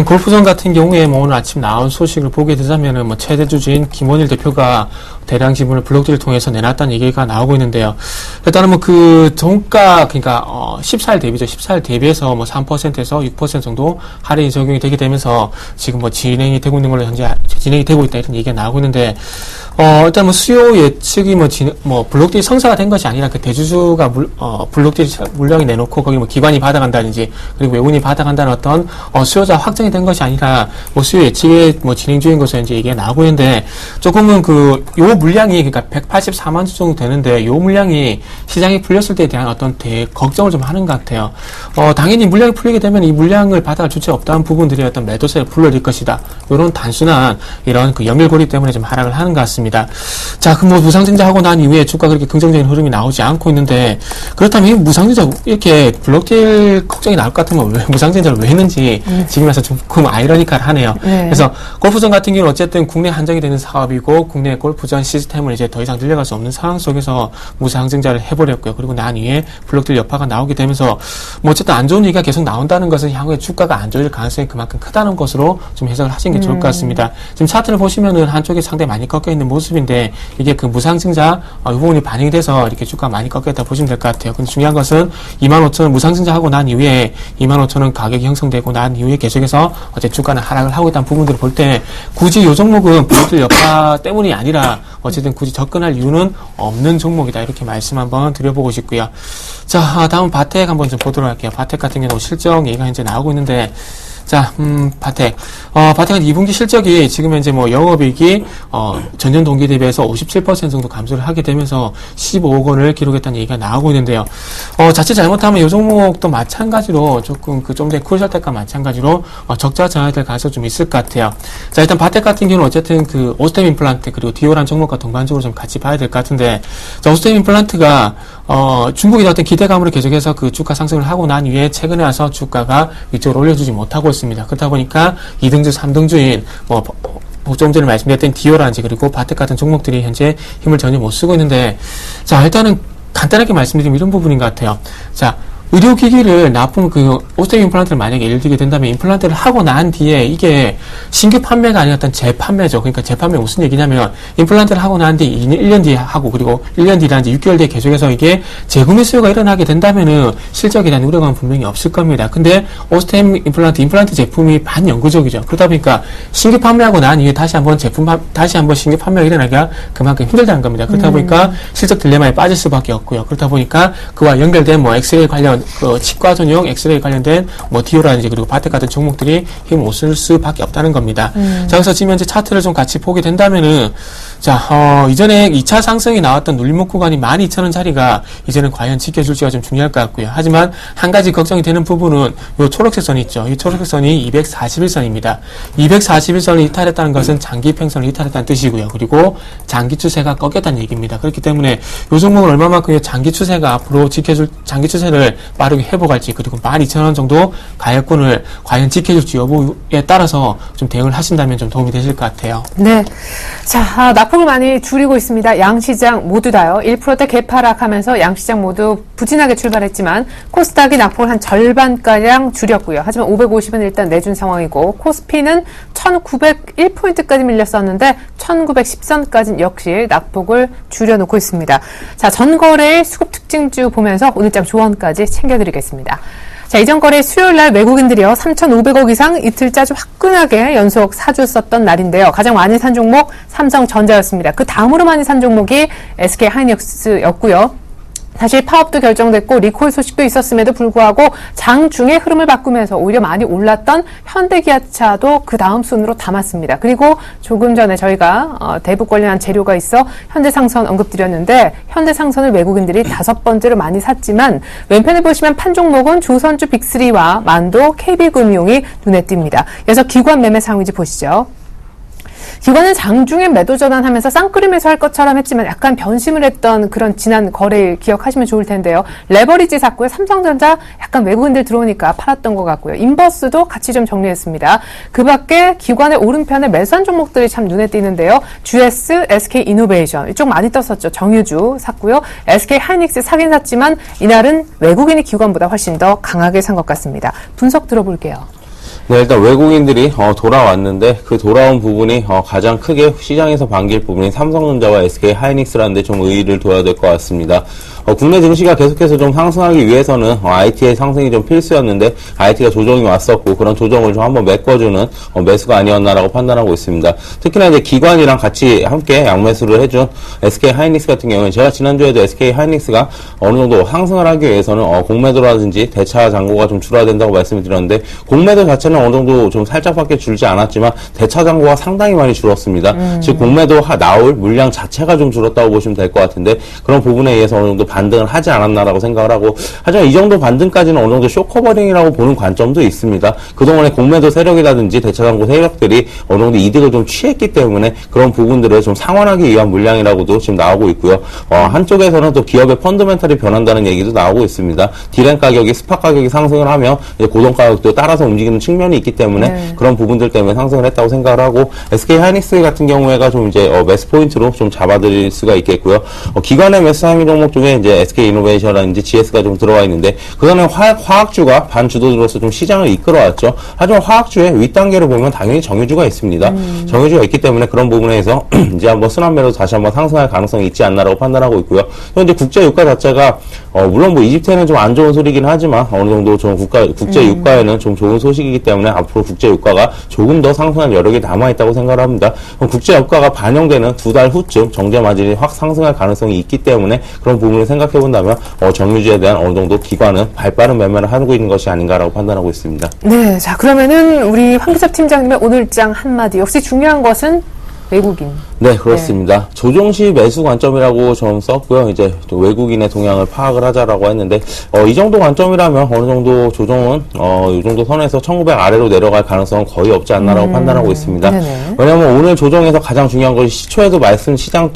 골프존 같은 경우에 뭐 오늘 아침 나온 소식을 보게 되자면은 뭐 최대 주주인 김원일 대표가 대량 지분을 블록딜을 통해서 내놨다는 얘기가 나오고 있는데요. 일단은 뭐 그 종가 그러니까 14일 대비죠. 14일 대비해서 뭐 3%에서 6% 정도 할인이 적용이 되게 되면서 지금 뭐 진행이 되고 있는 걸로 현재 진행이 되고 있다 이런 얘기가 나오고 있는데 일단 뭐 수요 예측이 뭐 블록딜 성사가 된 것이 아니라 그 대주주가 블록딜 물량이 내놓고 거기 뭐 기관이 받아간다든지 그리고 외국인이 받아간다는 어떤 수요자 확정이 된 것이 아니라 뭐 수요 예측에 뭐 진행 중인 것으로 이제 얘기가 나오고 있는데 조금은 요 물량이 그러니까 184만 주 정도 되는데 요 물량이 시장이 풀렸을 때에 대한 어떤 걱정을 좀 하는 것 같아요. 당연히 물량이 풀리게 되면 이 물량을 받아갈 주체가 없다는 부분들이 어떤 매도세를 불러일 것이다. 이런 단순한 이런 그 연결고리 때문에 좀 하락을 하는 것 같습니다. 자, 그럼 뭐 무상증자하고 난 이후에 주가 그렇게 긍정적인 흐름이 나오지 않고 있는데 그렇다면 이 무상증자 이렇게 블록딜 걱정이 나올 것 같으면 왜 무상증자를 왜 했는지 지금 와서 조금 아이러니컬하네요. 네. 그래서 골프존 같은 경우는 어쨌든 국내 한정이 되는 사업이고 국내 골프존 시스템을 이제 더 이상 늘려갈 수 없는 상황 속에서 무상증자를 해버렸고요. 그리고 난 이후에 블록딜 여파가 나오게 되면서 뭐 어쨌든 안 좋은 얘기가 계속 나온다는 것은 향후에 주가가 안 좋을 가능성이 그만큼 크다는 것으로 좀 해석을 하시는 게 좋을 것 같습니다. 지금 차트를 보시면은 한쪽이 상당히 많이 꺾여 있는 모습인데 이게 그 무상증자 이 부분이 반영이 돼서 이렇게 주가가 많이 꺾였다 보시면 될 것 같아요. 근데 중요한 것은 25,000원 무상증자 하고 난 이후에 25,000원 가격이 형성되고 난 이후에 계속해서 어제 주가는 하락을 하고 있다는 부분들을 볼 때 굳이 이 종목은 블록딜 여파 때문이 아니라 어쨌든 굳이 접근할 이유는 없는 종목이다. 이렇게 말씀 한번 드려보고 싶고요. 자, 다음 바텍 한번 좀 보도록 할게요. 바텍 같은 경우는 실적 얘기가 이제 나오고 있는데 자, 바텍. 바텍은 2분기 실적이 지금 현재 뭐 영업이익이, 전년 동기 대비해서 57% 정도 감소를 하게 되면서 15억 원을 기록했다는 얘기가 나오고 있는데요. 자칫 잘못하면 이 종목도 마찬가지로 조금 좀 전에 크루셜텍과 마찬가지로, 적자 전환될 가능성이 좀 있을 것 같아요. 자, 일단 바텍 같은 경우는 어쨌든 그 오스템 임플란트 그리고 디오란 종목과 동반적으로 좀 같이 봐야 될 것 같은데, 자, 오스템 임플란트가, 중국이 어떤 기대감으로 계속해서 그 주가 상승을 하고 난 이후에 최근에 와서 주가가 위쪽으로 올려주지 못하고 있습니다. 그렇다 보니까 2등주, 3등주인 좀 전에 말씀드렸던 디오라든지 그리고 바텍 같은 종목들이 현재 힘을 전혀 못 쓰고 있는데 자, 일단은 간단하게 말씀드리면 이런 부분인 것 같아요. 자, 의료기기를 납품 오스템 임플란트를 만약에 예를 들게 된다면 임플란트를 하고 난 뒤에 이게 신규 판매가 아닌 어떤 재판매죠. 그러니까 재판매 무슨 얘기냐면 임플란트를 하고 난 뒤 1년 뒤에 하고 그리고 1년 뒤라든지 6개월 뒤에 계속해서 이게 재구매 수요가 일어나게 된다면은 실적에 대한 우려감은 분명히 없을 겁니다. 근데 오스템 임플란트 제품이 반영구적이죠. 그러다 보니까 신규 판매하고 난 이후에 다시 한번 신규 판매가 일어나기가 그만큼 힘들다는 겁니다. 그렇다 보니까 실적 딜레마에 빠질 수밖에 없고요. 그렇다 보니까 그와 연결된 뭐 엑스레이 관련 치과 전용 엑스레이 관련된 뭐 디오라든지 그리고 바텍 같은 종목들이 힘을 못 쓸 수밖에 없다는 겁니다. 자, 그래서 지금 현재 차트를 좀 같이 보게 된다면은 자, 이전에 2차 상승이 나왔던 눌림목 구간이 12,000원 자리가 이제는 과연 지켜줄지가 좀 중요할 것 같고요. 하지만 한 가지 걱정이 되는 부분은 이 초록색 선이 있죠. 이 초록색 선이 241선입니다. 241선을 이탈했다는 것은 장기 평선을 이탈했다는 뜻이고요. 그리고 장기 추세가 꺾였다는 얘기입니다. 그렇기 때문에 이 종목은 얼마만큼 장기 추세가 앞으로 장기 추세를 빠르게 회복할지 그리고 12,000원 정도 가격권을 과연 지켜줄지 여부에 따라서 좀 대응을 하신다면 좀 도움이 되실 것 같아요. 네. 자, 납품을 많이 줄이고 있습니다. 양시장 모두 다요. 1%대 개파락하면서 양시장 모두 부진하게 출발했지만 코스닥이 납품을 한 절반가량 줄였고요. 하지만 550은 일단 내준 상황이고 코스피는 1901포인트까지 밀렸었는데 1910선까지 역시 낙폭을 줄여놓고 있습니다. 자, 전거래일 수급 특징주 보면서 오늘장 조언까지 챙겨드리겠습니다. 자, 이전 거래 수요일날 외국인들이요 3,500억 이상 이틀째 아주 화끈하게 연속 사주 썼던 날인데요. 가장 많이 산 종목 삼성전자였습니다. 그 다음으로 많이 산 종목이 SK 하이닉스였고요. 사실 파업도 결정됐고 리콜 소식도 있었음에도 불구하고 장중에 흐름을 바꾸면서 오히려 많이 올랐던 현대기아차도 그 다음 순으로 담았습니다. 그리고 조금 전에 저희가 대북 관련한 재료가 있어 현대상선 언급드렸는데 현대상선을 외국인들이 5번째로 많이 샀지만 왼편에 보시면 판 종목은 조선주 빅3와 만도, KB금융이 눈에 띕니다. 그래서 기관 매매 상위지 보시죠. 기관은 장중에 매도 전환하면서 쌍끌이 매수할 것처럼 했지만 약간 변심을 했던 그런 지난 거래일 기억하시면 좋을 텐데요. 레버리지 샀고요. 삼성전자 약간 외국인들 들어오니까 팔았던 것 같고요. 인버스도 같이 좀 정리했습니다. 그 밖에 기관의 오른편에 매수한 종목들이 참 눈에 띄는데요. GS, SK이노베이션 이쪽 많이 떴었죠. 정유주 샀고요. SK하이닉스 사긴 샀지만 이날은 외국인이 기관보다 훨씬 더 강하게 산 것 같습니다. 분석 들어볼게요. 네, 일단 외국인들이 돌아왔는데 그 돌아온 부분이 가장 크게 시장에서 반길 부분이 삼성전자와 SK하이닉스라는 데 좀 의의를 둬야 될 것 같습니다. 국내 증시가 계속해서 좀 상승하기 위해서는 IT의 상승이 좀 필수였는데 IT가 조정이 왔었고 그런 조정을 좀 한번 메꿔주는 매수가 아니었나라고 판단하고 있습니다. 특히나 이제 기관이랑 같이 함께 양매수를 해준 SK하이닉스 같은 경우는 제가 지난주에도 SK하이닉스가 어느 정도 상승을 하기 위해서는 공매도라든지 대차 잔고가 좀 줄어야 된다고 말씀을 드렸는데 공매도 자체는 어느 정도 좀 살짝밖에 줄지 않았지만 대차 잔고가 상당히 많이 줄었습니다. 즉 공매도 나올 물량 자체가 좀 줄었다고 보시면 될 것 같은데 그런 부분에 의해서 어느 정도 반등을 하지 않았나라고 생각을 하고 하지만 이 정도 반등까지는 어느 정도 쇼커버링이라고 보는 관점도 있습니다. 그동안에 공매도 세력이라든지 대차 잔고 세력들이 어느 정도 이득을 좀 취했기 때문에 그런 부분들을 좀 상환하기 위한 물량이라고도 지금 나오고 있고요. 한쪽에서는 또 기업의 펀더멘탈이 변한다는 얘기도 나오고 있습니다. 디램 가격이 스팟 가격이 상승을 하면 이제 고동 가격도 따라서 움직이는 측면이 있기 때문에 그런 부분들 때문에 상승을 했다고 생각을 하고 SK하이닉스 같은 경우에가 좀 이제 매수 포인트로 좀 잡아드릴 수가 있겠고요. 기관의 매수 상위 종목 중에 이제 SK이노베이션이라든지 GS가 좀 들어와 있는데 그거는 화학주가 반주도로서 좀 시장을 이끌어왔죠. 하지만 화학주의 윗단계를 보면 당연히 정유주가 있습니다. 정유주가 있기 때문에 그런 부분에서 이제 한번 순환매로 다시 한번 상승할 가능성이 있지 않나라고 판단하고 있고요. 현재 국제 유가 자체가 물론 뭐 이집트에는 좀 안 좋은 소리긴 하지만 어느 정도 좀 국제 유가에는 좀 좋은 소식이기 때문에 앞으로 국제 유가가 조금 더 상승할 여력이 남아 있다고 생각을 합니다. 국제 유가가 반영되는 2달 후쯤 정제 마진이 확 상승할 가능성이 있기 때문에 그런 부분을 생각해 본다면 정유주에 대한 어느 정도 기관은 발빠른 매매를 하고 있는 것이 아닌가라고 판단하고 있습니다. 네, 자 그러면은 우리 황기섭 팀장님의 오늘장 한마디 역시 중요한 것은 외국인. 네, 그렇습니다. 조정시 매수 관점이라고 좀 썼고요. 이제 외국인의 동향을 파악을 하자라고 했는데, 이 정도 관점이라면 어느 정도 조정은, 이 정도 선에서 1900 아래로 내려갈 가능성은 거의 없지 않나라고 판단하고 있습니다. 네네. 왜냐면 오늘 조정에서 가장 중요한 것이 시초에도 시장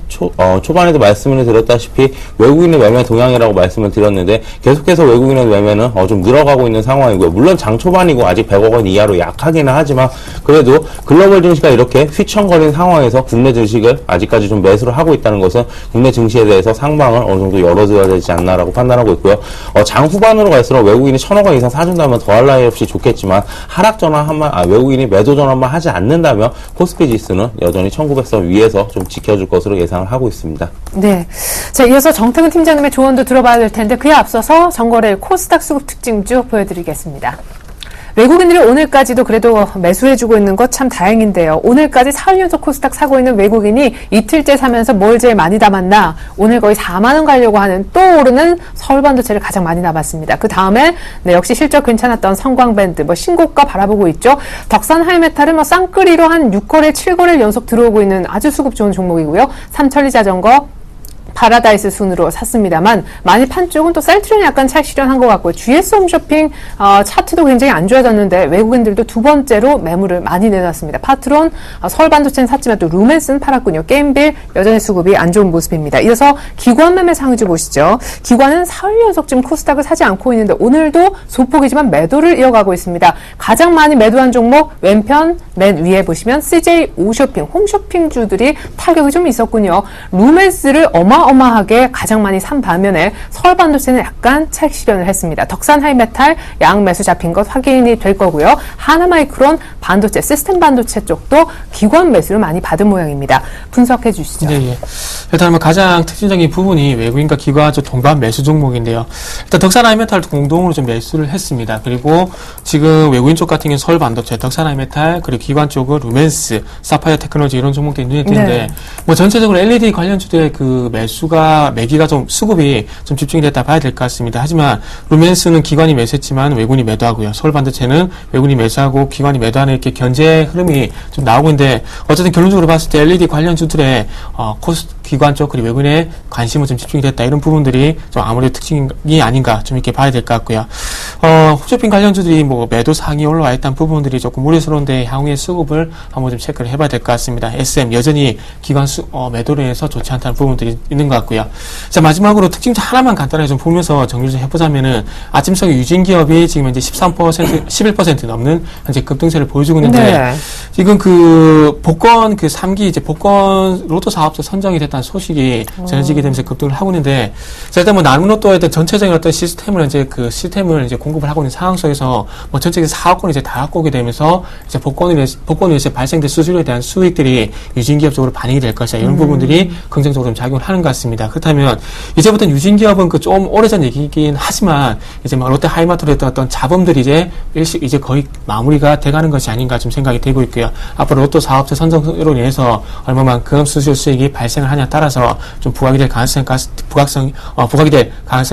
초반에도 말씀을 드렸다시피 외국인의 매매 동향이라고 말씀을 드렸는데, 계속해서 외국인의 매매는 좀 늘어가고 있는 상황이고요. 물론 장 초반이고 아직 100억 원 이하로 약하기는 하지만, 그래도 글로벌 증시가 이렇게 휘청거리는 상황에서 국내 증시 을 아직까지 좀 매수를 하고 있다는 것은 국내 증시에 대해서 상방을 어느 정도 열어줘야 되지 않나라고 판단하고 있고요. 장 후반으로 갈수록 외국인이 1000억 원 이상 사준다면 더할 나위 없이 좋겠지만 하락 전환 외국인이 매도 전환만 하지 않는다면 코스피 지수는 여전히 1900선 위에서 좀 지켜줄 것으로 예상을 하고 있습니다. 네. 자, 이어서 정태근 팀장님의 조언도 들어봐야 될 텐데 그에 앞서서 정거래일 코스닥 수급 특징주 보여드리겠습니다. 외국인들이 오늘까지도 그래도 매수해주고 있는 것 참 다행인데요. 오늘까지 4일 연속 코스닥 사고 있는 외국인이 이틀째 사면서 뭘 제일 많이 담았나? 오늘 거의 4만 원 가려고 하는 또 오르는 서울반도체를 가장 많이 담았습니다. 그 다음에 실적 괜찮았던 성광밴드 신고가 바라보고 있죠. 덕산 하이메탈은 쌍끌이로 한 6거래 7거래를 연속 들어오고 있는 아주 수급 좋은 종목이고요. 삼천리 자전거 파라다이스 순으로 샀습니다만 많이 판 쪽은 또 셀트리온이 약간 차익 실현한 것 같고요. GS 홈쇼핑 차트도 굉장히 안 좋아졌는데 외국인들도 두 번째로 매물을 많이 내놨습니다. 파트론, 서울반도체는 샀지만 또 루멘스는 팔았군요. 게임빌 여전히 수급이 안 좋은 모습입니다. 이어서 기관 매매 상위주 보시죠. 기관은 4일 연속 지금 코스닥을 사지 않고 있는데 오늘도 소폭이지만 매도를 이어가고 있습니다. 가장 많이 매도한 종목 왼편 맨 위에 보시면 CJ 오쇼핑, 홈쇼핑주들이 타격이 좀 있었군요. 루멘스를 어마어마하게 가장 많이 산 반면에 서울반도체는 약간 차익 실현을 했습니다. 덕산 하이메탈 양 매수 잡힌 것 확인이 될 거고요. 하나마이크론 반도체, 시스템 반도체 쪽도 기관 매수를 많이 받은 모양입니다. 분석해 주시죠. 네. 일단 가장 특징적인 부분이 외국인과 기관적 동반 매수 종목인데요. 일단 덕산 하이메탈도 공동으로 좀 매수를 했습니다. 그리고 지금 외국인 쪽 같은 경우는 서울반도체, 덕산 하이메탈, 그리고 기관 쪽은 루멘스, 사파이어 테크놀로지 이런 종목들이 눈에 띄는데 전체적으로 LED 관련주들의 그 매수 매기가 수급이 좀 집중이 됐다 봐야 될 것 같습니다. 하지만 루멘스는 기관이 매수했지만 외국인이 매도하고요. 서울반도체는 외국인이 매수하고 기관이 매도하는 이렇게 견제 흐름이 좀 나오고 있는데 어쨌든 결론적으로 봤을 때 LED 관련주들의 기관 쪽 그리고 외국인의 관심은 좀 집중이 됐다 이런 부분들이 좀 아무래도 특징이 아닌가 좀 이렇게 봐야 될 것 같고요. 홈쇼핑 관련주들이 뭐 매도 상이 올라와 있다는 부분들이 조금 우려스러운데 향후의 수급을 한번 좀 체크를 해봐야 될 것 같습니다. SM 여전히 기관 매도로 해서 좋지 않다는 부분들이 있는 것 같고요. 자, 마지막으로 특징 하나만 간단하게 좀 보면서 정리를 좀 해보자면은 아침석에 유진기업이 지금 현재 11% 넘는 현재 급등세를 보여주고 있는데 네. 지금 그 복권 3기 이제 복권 로또 사업자 선정이 됐다는 소식이 전해지게 되면서 급등을 하고 있는데 자, 일단 뭐 나눔로또에 대한 전체적인 어떤 시스템을 이제 공급을 하고 있는 상황 속에서 뭐 전체적인 사업권을 이제 다 갖고 오게 되면서 이제 복권으로 이제 발생된 수수료에 대한 수익들이 유진기업 쪽으로 반영이 될 것이다. 이런 부분들이 긍정적으로 좀 작용을 하는 것 같습니다. 그렇다면 이제부터 유진기업은 그 좀 오래전 얘기이긴 하지만 이제 막 롯데 하이마트로 했던 어떤 자본들이 이제 거의 마무리가 돼가는 것이 아닌가 좀 생각이 되고 있고요. 앞으로 로또 사업자 선정으로 인해서 얼마만큼 수수료 수익이 발생을 하냐에 따라서 좀 부각이 될 가능성이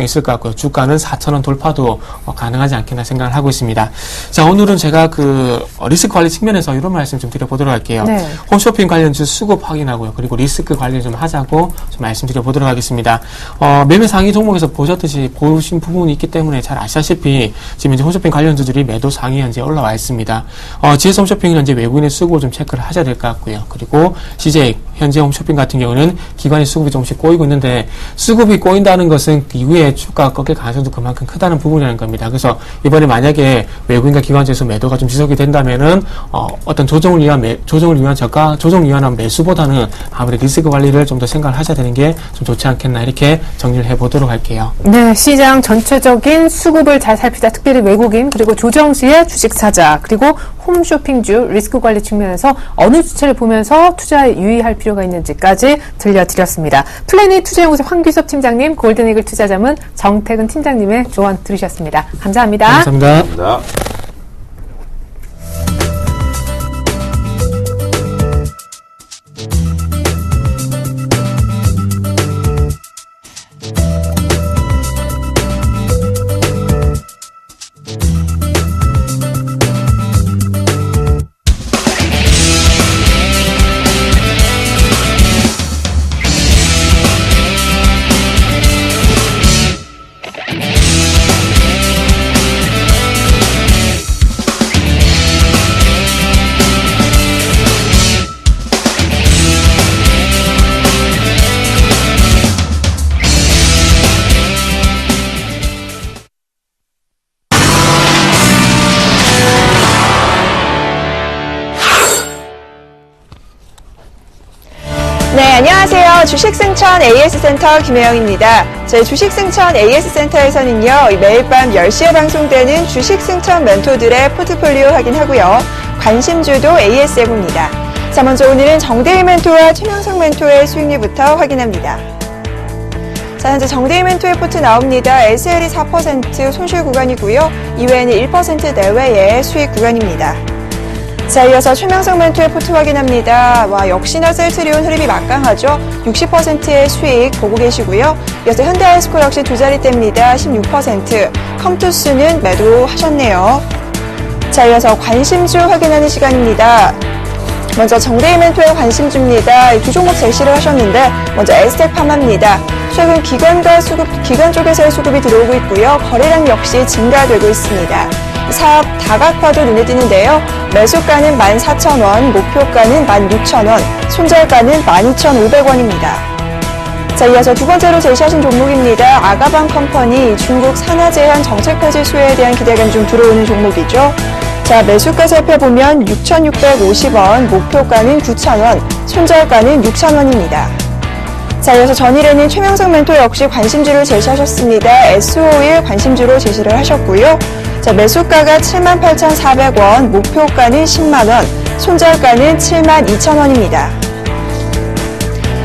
있을 것 같고요. 주가는 4,000원 돌파도 가능하지 않겠나 생각을 하고 있습니다. 자, 오늘은 제가 그 리스크 관리 측면에서 이런 말씀 좀 드려보도록 할게요. 네. 홈쇼핑 관련주 수급 확인하고요. 그리고 리스크 관리 좀 하자고 좀 말씀드려보도록 하겠습니다. 매매 상위 종목에서 보신 부분이 있기 때문에 잘 아시다시피 지금 이제 홈쇼핑 관련주들이 매도 상위 현재 올라와 있습니다. GS 홈쇼핑은 현재 외국인의 수급을 좀 체크를 하셔야 될 것 같고요. 그리고 CJ 현재 홈쇼핑 같은 경우는 기관의 수급이 조금씩 꼬이고 있는데 수급이 꼬인다는 것은 그 이후에 주가가 꺾일 가능성도 그만큼 크다는 부분이라는 겁니다. 그래서 이번에 만약에 외국인과 기관에서 매도가 좀 지속이 된다면은 어떤 조정을 위한 매수보다는 아무래도 리스크 관리를 좀 더 생각을 하셔야 되는 게 좀 좋지 않겠나 이렇게 정리를 해보도록 할게요. 네, 시장 전체적인 수급을 잘 살피자 특별히 외국인 그리고 조정 시에 주식 사자 그리고 홈쇼핑주 리스크 관리 측면에서 어느 주체를 보면서 투자에 유의할 필요가 있는지까지 들려드렸습니다. 플래닛 투자연구소 황규섭 팀장님, 골든이글 투자자문 정태근 팀장님의 조언 들으셨습니다. 감사합니다. 감사합니다. 감사합니다. 네, 안녕하세요. 주식승천 AS센터 김혜영입니다. 저희 주식승천 AS센터에서는요, 매일 밤 10시에 방송되는 주식승천 멘토들의 포트폴리오 확인하고요. 관심주도 AS해봅니다. 자, 먼저 오늘은 정대일 멘토와 최명석 멘토의 수익률부터 확인합니다. 자, 현재 정대일 멘토의 포트 나옵니다. SL이 4% 손실 구간이고요. 이외에는 1% 내외의 수익 구간입니다. 자, 이어서 최명석 멘토의 포트 확인합니다. 역시나 셀트리온 흐름이 막강하죠. 60%의 수익 보고 계시고요. 이어서 현대아이스코 역시 두 자리대입니다. 16%. 컴투스는 매도하셨네요. 자, 이어서 관심주 확인하는 시간입니다. 먼저 정대일 멘토의 관심주입니다. 두 종목 제시를 하셨는데 먼저 에스텍 파마입니다. 최근 기관 쪽에서의 수급이 들어오고 있고요. 거래량 역시 증가되고 있습니다. 사업 다각화도 눈에 띄는데요. 매수가는 14,000원, 목표가는 16,000원, 손절가는 12,500원입니다. 자, 이어서 두 번째로 제시하신 종목입니다. 아가방 컴퍼니, 중국 산하 제한 정책 폐지 수혜에 대한 기대감이 좀 들어오는 종목이죠. 자, 매수가 살펴보면 6,650원, 목표가는 9,000원, 손절가는 6,000원입니다. 자, 이어서 전일에는 최명석 멘토 역시 관심주를 제시하셨습니다. S51 관심주로 제시를 하셨고요. 자, 매수가가 78,400원, 목표가는 10만원, 손절가는 72,000원입니다.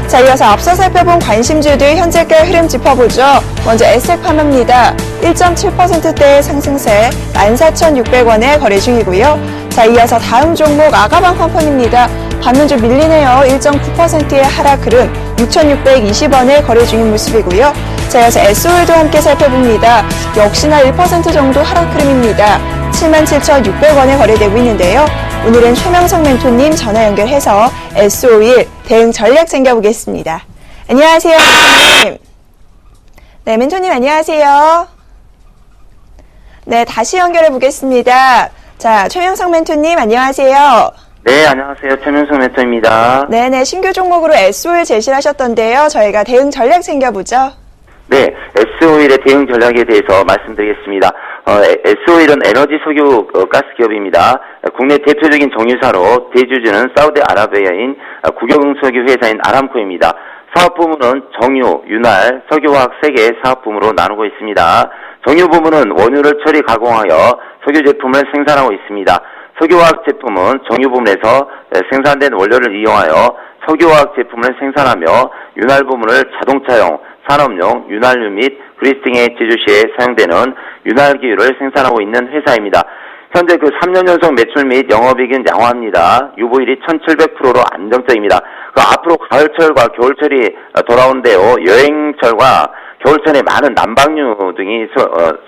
자, 이어서 앞서 살펴본 관심주들 현재가 흐름 짚어보죠. 먼저 에스텍팜입니다. 1.7%대의 상승세 14,600원에 거래 중이고요. 자, 이어서 다음 종목 아가방 컴퍼니입니다. 반면 좀 밀리네요. 1.9%의 하락 흐름, 6,620원에 거래 중인 모습이고요. 자, 이어서 SO일도 함께 살펴봅니다. 역시나 1% 정도 하락 흐름입니다. 77,600원에 거래되고 있는데요. 오늘은 최명성 멘토님 전화 연결해서 SO일 대응 전략 챙겨보겠습니다. 안녕하세요, 멘토님. 네, 멘토님 안녕하세요. 네, 다시 연결해 보겠습니다. 자, 최명성 멘토님 안녕하세요. 네, 안녕하세요. 최명성 멘토입니다. 네네, 신규 종목으로 SO일 제시를 하셨던데요. 저희가 대응 전략 챙겨보죠. 네, SO일의 대응 전략에 대해서 말씀드리겠습니다. SO일은 에너지 석유 가스 기업입니다. 국내 대표적인 정유사로 대주주는 사우디아라비아인 국영석유 회사인 아람코입니다. 사업 부문은 정유, 윤활, 석유화학 3개의 사업 부문으로 나누고 있습니다. 정유 부문은 원유를 처리 가공하여 석유 제품을 생산하고 있습니다. 석유화학 제품은 정유 부문에서 생산된 원료를 이용하여 석유화학 제품을 생산하며 윤활 부문을 자동차용, 산업용, 윤활유 및 그리스 등의 제조 시에 사용되는 윤활기유를 생산하고 있는 회사입니다. 현재 3년 연속 매출 및 영업이익은 양호합니다. 유보율이 1700%로 안정적입니다. 앞으로 가을철과 겨울철이 돌아오는데요. 여행철과 겨울철에 많은 난방유 등이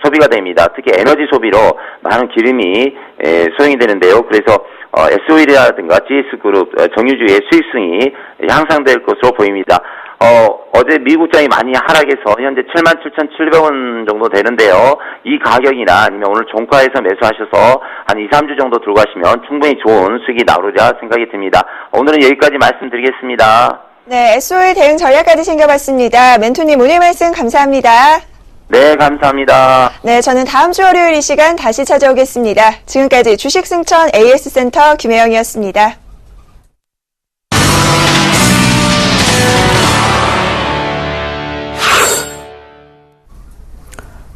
소비가 됩니다. 특히 에너지 소비로 많은 기름이 소용이 되는데요. 그래서 SO일이라든가 GS그룹 정유주의 수익성이 향상될 것으로 보입니다. 어제 미국장이 많이 하락해서 현재 77,700원 정도 되는데요. 이 가격이나 아니면 오늘 종가에서 매수하셔서 한 2, 3주 정도 들고 가시면 충분히 좋은 수익이 나오리라 생각이 듭니다. 오늘은 여기까지 말씀드리겠습니다. 네, SO일 대응 전략까지 챙겨봤습니다. 멘토님 오늘 말씀 감사합니다. 네, 감사합니다. 네, 저는 다음 주 월요일 이 시간 다시 찾아오겠습니다. 지금까지 주식승천 AS센터 김혜영이었습니다.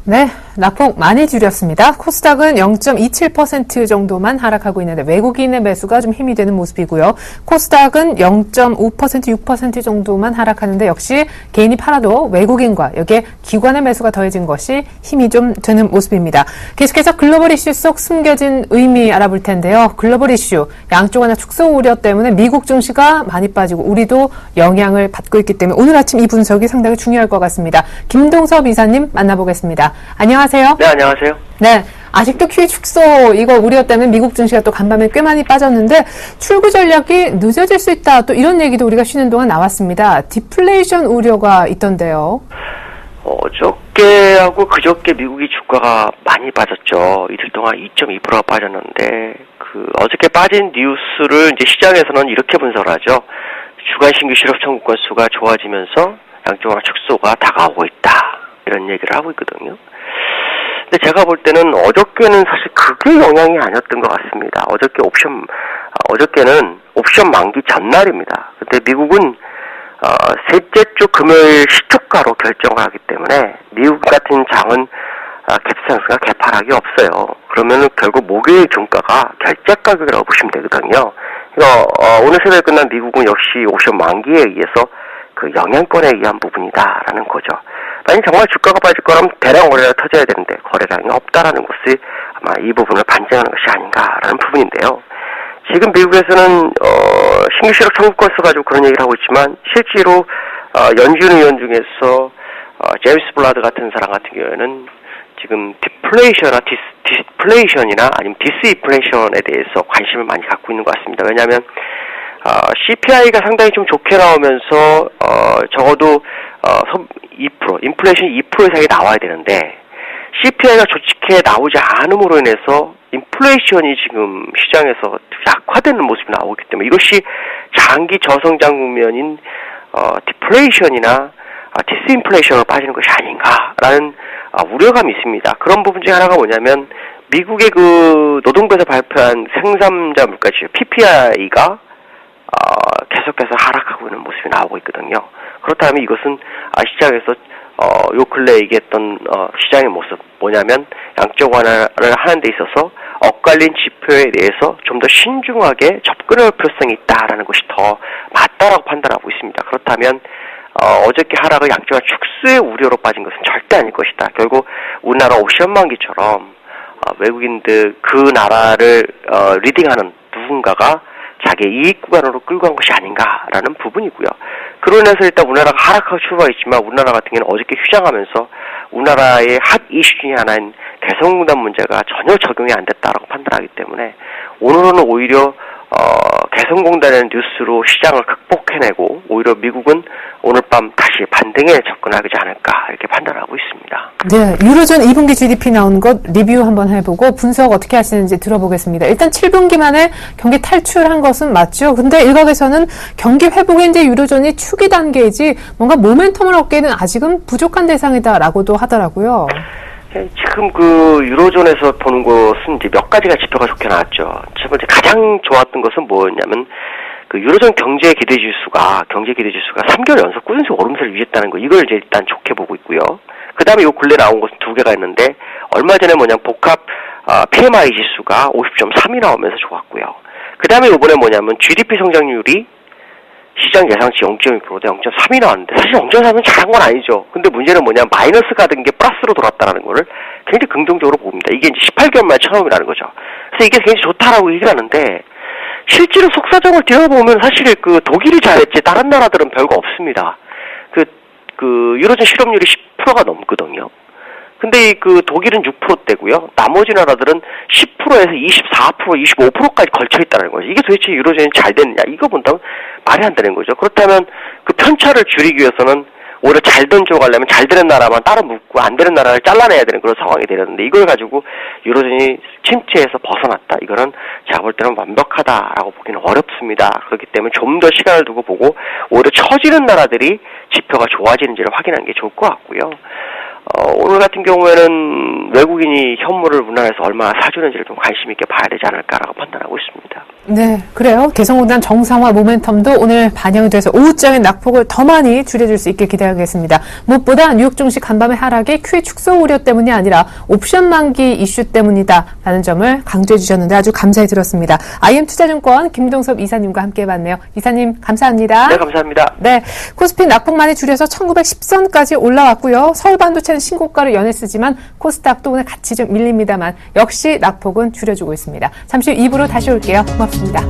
네, 낙폭 많이 줄였습니다. 코스닥은 0.27% 정도만 하락하고 있는데 외국인의 매수가 좀 힘이 되는 모습이고요. 코스닥은 0.5%, 6% 정도만 하락하는데 역시 개인이 팔아도 외국인과 여기에 기관의 매수가 더해진 것이 힘이 좀 되는 모습입니다. 계속해서 글로벌 이슈 속 숨겨진 의미 알아볼 텐데요. 글로벌 이슈, 양쪽 하나 축소 우려 때문에 미국 증시가 많이 빠지고 우리도 영향을 받고 있기 때문에 오늘 아침 이 분석이 상당히 중요할 것 같습니다. 김동섭 이사님 만나보겠습니다. 안녕하세요. 네, 안녕하세요. 네. 아직도 QE 축소 이거 우려 때문에 미국 증시가 또 간밤에 꽤 많이 빠졌는데 출구 전략이 늦어질 수 있다. 또 이런 얘기도 우리가 쉬는 동안 나왔습니다. 디플레이션 우려가 있던데요. 어저께하고 그저께 미국이 주가가 많이 빠졌죠. 이틀 동안 2.2%가 빠졌는데 어저께 빠진 뉴스를 이제 시장에서는 이렇게 분석을 하죠. 주간 신규 실업 청구 건수가 좋아지면서 양적 완화 축소가 다가오고 있다. 이런 얘기를 하고 있거든요. 근데 제가 볼 때는 어저께는 사실 그게 영향이 아니었던 것 같습니다. 어저께는 옵션 만기 전날입니다. 근데 미국은 셋째 주 금요일 시초가로 결정을 하기 때문에 미국 같은 장은 갭상승과 갭하락이 없어요. 그러면은 결국 목요일 종가가 결제 가격이라고 보시면 되거든요. 오늘 새벽에 끝난 미국은 역시 옵션 만기에 의해서 그 영향권에 의한 부분이다라는 거죠. 만약 정말 주가가 빠질 거라면 대량 거래가 터져야 되는데 거래량이 없다라는 것이 아마 이 부분을 반증하는 것이 아닌가라는 부분인데요. 지금 미국에서는 신규 실업 청구 건수 가지고 그런 얘기를 하고 있지만 실제로 연준 의원 중에서 제임스 블라드 같은 사람 같은 경우에는 지금 디플레이션이나 아니면 디스인플레이션에 대해서 관심을 많이 갖고 있는 것 같습니다. 왜냐하면 CPI가 상당히 좀 좋게 나오면서 적어도 2%, 인플레이션 2% 이상이 나와야 되는데 CPI가 좋게 나오지 않음으로 인해서 인플레이션이 지금 시장에서 약화되는 모습이 나오기 때문에 이것이 장기 저성장 국면인 디플레이션이나 디스인플레이션으로 빠지는 것이 아닌가라는 우려감이 있습니다. 그런 부분 중에 하나가 뭐냐면 미국의 그 노동부에서 발표한 생산자 물가지수 PPI가 계속해서 하락하고 있는 모습이 나오고 있거든요. 그렇다면 이것은 시장에서 요 근래 얘기했던 시장의 모습 뭐냐면 양적 완화를 하는 데 있어서 엇갈린 지표에 대해서 좀 더 신중하게 접근할 필요성이 있다라는 것이 더 맞다라고 판단하고 있습니다. 그렇다면 어저께 하락의 양적 완화 축소의 우려로 빠진 것은 절대 아닐 것이다. 결국 우리나라 옵션 만기처럼 외국인들 그 나라를 리딩하는 누군가가 자기의 이익 구간으로 끌고 간 것이 아닌가라는 부분이고요. 그로 인해서 일단 우리나라가 하락하고 출발했지만 우리나라 같은 경우는 어저께 휴장하면서 우리나라의 핫 이슈 중에 하나인 개성공단 문제가 전혀 적용이 안 됐다라고 판단하기 때문에 오늘은 오히려 개성공단의 뉴스로 시장을 극복해내고 오히려 미국은 오늘 밤 다시 반등에 접근하지 않을까 이렇게 판단하고 있습니다. 네, 유로존 2분기 GDP 나온 것 리뷰 한번 해보고 분석 어떻게 하시는지 들어보겠습니다. 일단 7분기 만에 경기 탈출한 것은 맞죠. 근데 일각에서는 경기 회복에 이제 유로존이 초기 단계이지 뭔가 모멘텀을 얻기에는 아직은 부족한 대상이다라고도 하더라고요. 지금 그 유로존에서 보는 것은 이제 몇 가지가 지표가 좋게 나왔죠. 첫 번째 가장 좋았던 것은 뭐였냐면 그 유로존 경제 기대 지수가 3개월 연속 꾸준히 오름세를 유지했다는 거, 이걸 이제 일단 좋게 보고 있고요. 그 다음에 요 근래 나온 것은 두 개가 있는데 얼마 전에 복합 PMI 지수가 50.3이 나오면서 좋았고요. 그 다음에 요번에 GDP 성장률이 시장 예상치 0.2%대 0.3이 나왔는데 사실 0.3은 잘한 건 아니죠. 근데 문제는 마이너스가 된 게 플러스로 돌았다라는 거를 굉장히 긍정적으로 봅니다. 이게 이제 18개월 만에 처음이라는 거죠. 그래서 이게 굉장히 좋다라고 얘기를 하는데 실제로 속사정을 들여보면 사실 그 독일이 잘했지 다른 나라들은 별거 없습니다. 그 유로존 실업률이 10%가 넘거든요. 근데 그 독일은 6%대고요. 나머지 나라들은 10%에서 24%, 25%까지 걸쳐 있다는 거죠. 이게 도대체 유로존이 잘 됐느냐? 이거 본다면 말이 안 되는 거죠. 그렇다면 그 편차를 줄이기 위해서는 오히려 잘 된 쪽 가려면 잘 되는 나라만 따로 묶고 안 되는 나라를 잘라내야 되는 그런 상황이 되는데 이걸 가지고 유로존이 침체에서 벗어났다. 이거는 제가 볼 때는 완벽하다라고 보기는 어렵습니다. 그렇기 때문에 좀 더 시간을 두고 보고 오히려 처지는 나라들이 지표가 좋아지는지를 확인하는 게 좋을 것 같고요. 오늘 같은 경우에는 외국인이 현물을 우리나라에서 얼마나 사주는지를 좀 관심 있게 봐야 되지 않을까라고 판단하고 있습니다. 네, 그래요. 개성공단 정상화 모멘텀도 오늘 반영이 돼서 오후장의 낙폭을 더 많이 줄여줄 수 있게 기대하겠습니다. 무엇보다 뉴욕 증시 간밤의 하락이 QE 축소 우려 때문이 아니라 옵션 만기 이슈 때문이다라는 점을 강조해 주셨는데 아주 감사히 들었습니다. IM투자증권 김동섭 이사님과 함께 해봤네요. 이사님 감사합니다. 네, 감사합니다. 네, 코스피 낙폭 많이 줄여서 1910선까지 올라왔고요. 서울반도체는 신고가를 연했으지만 코스닥도 오늘 같이 좀 밀립니다만 역시 낙폭은 줄여주고 있습니다. 잠시 후 2부로 다시 올게요. 고맙습니다.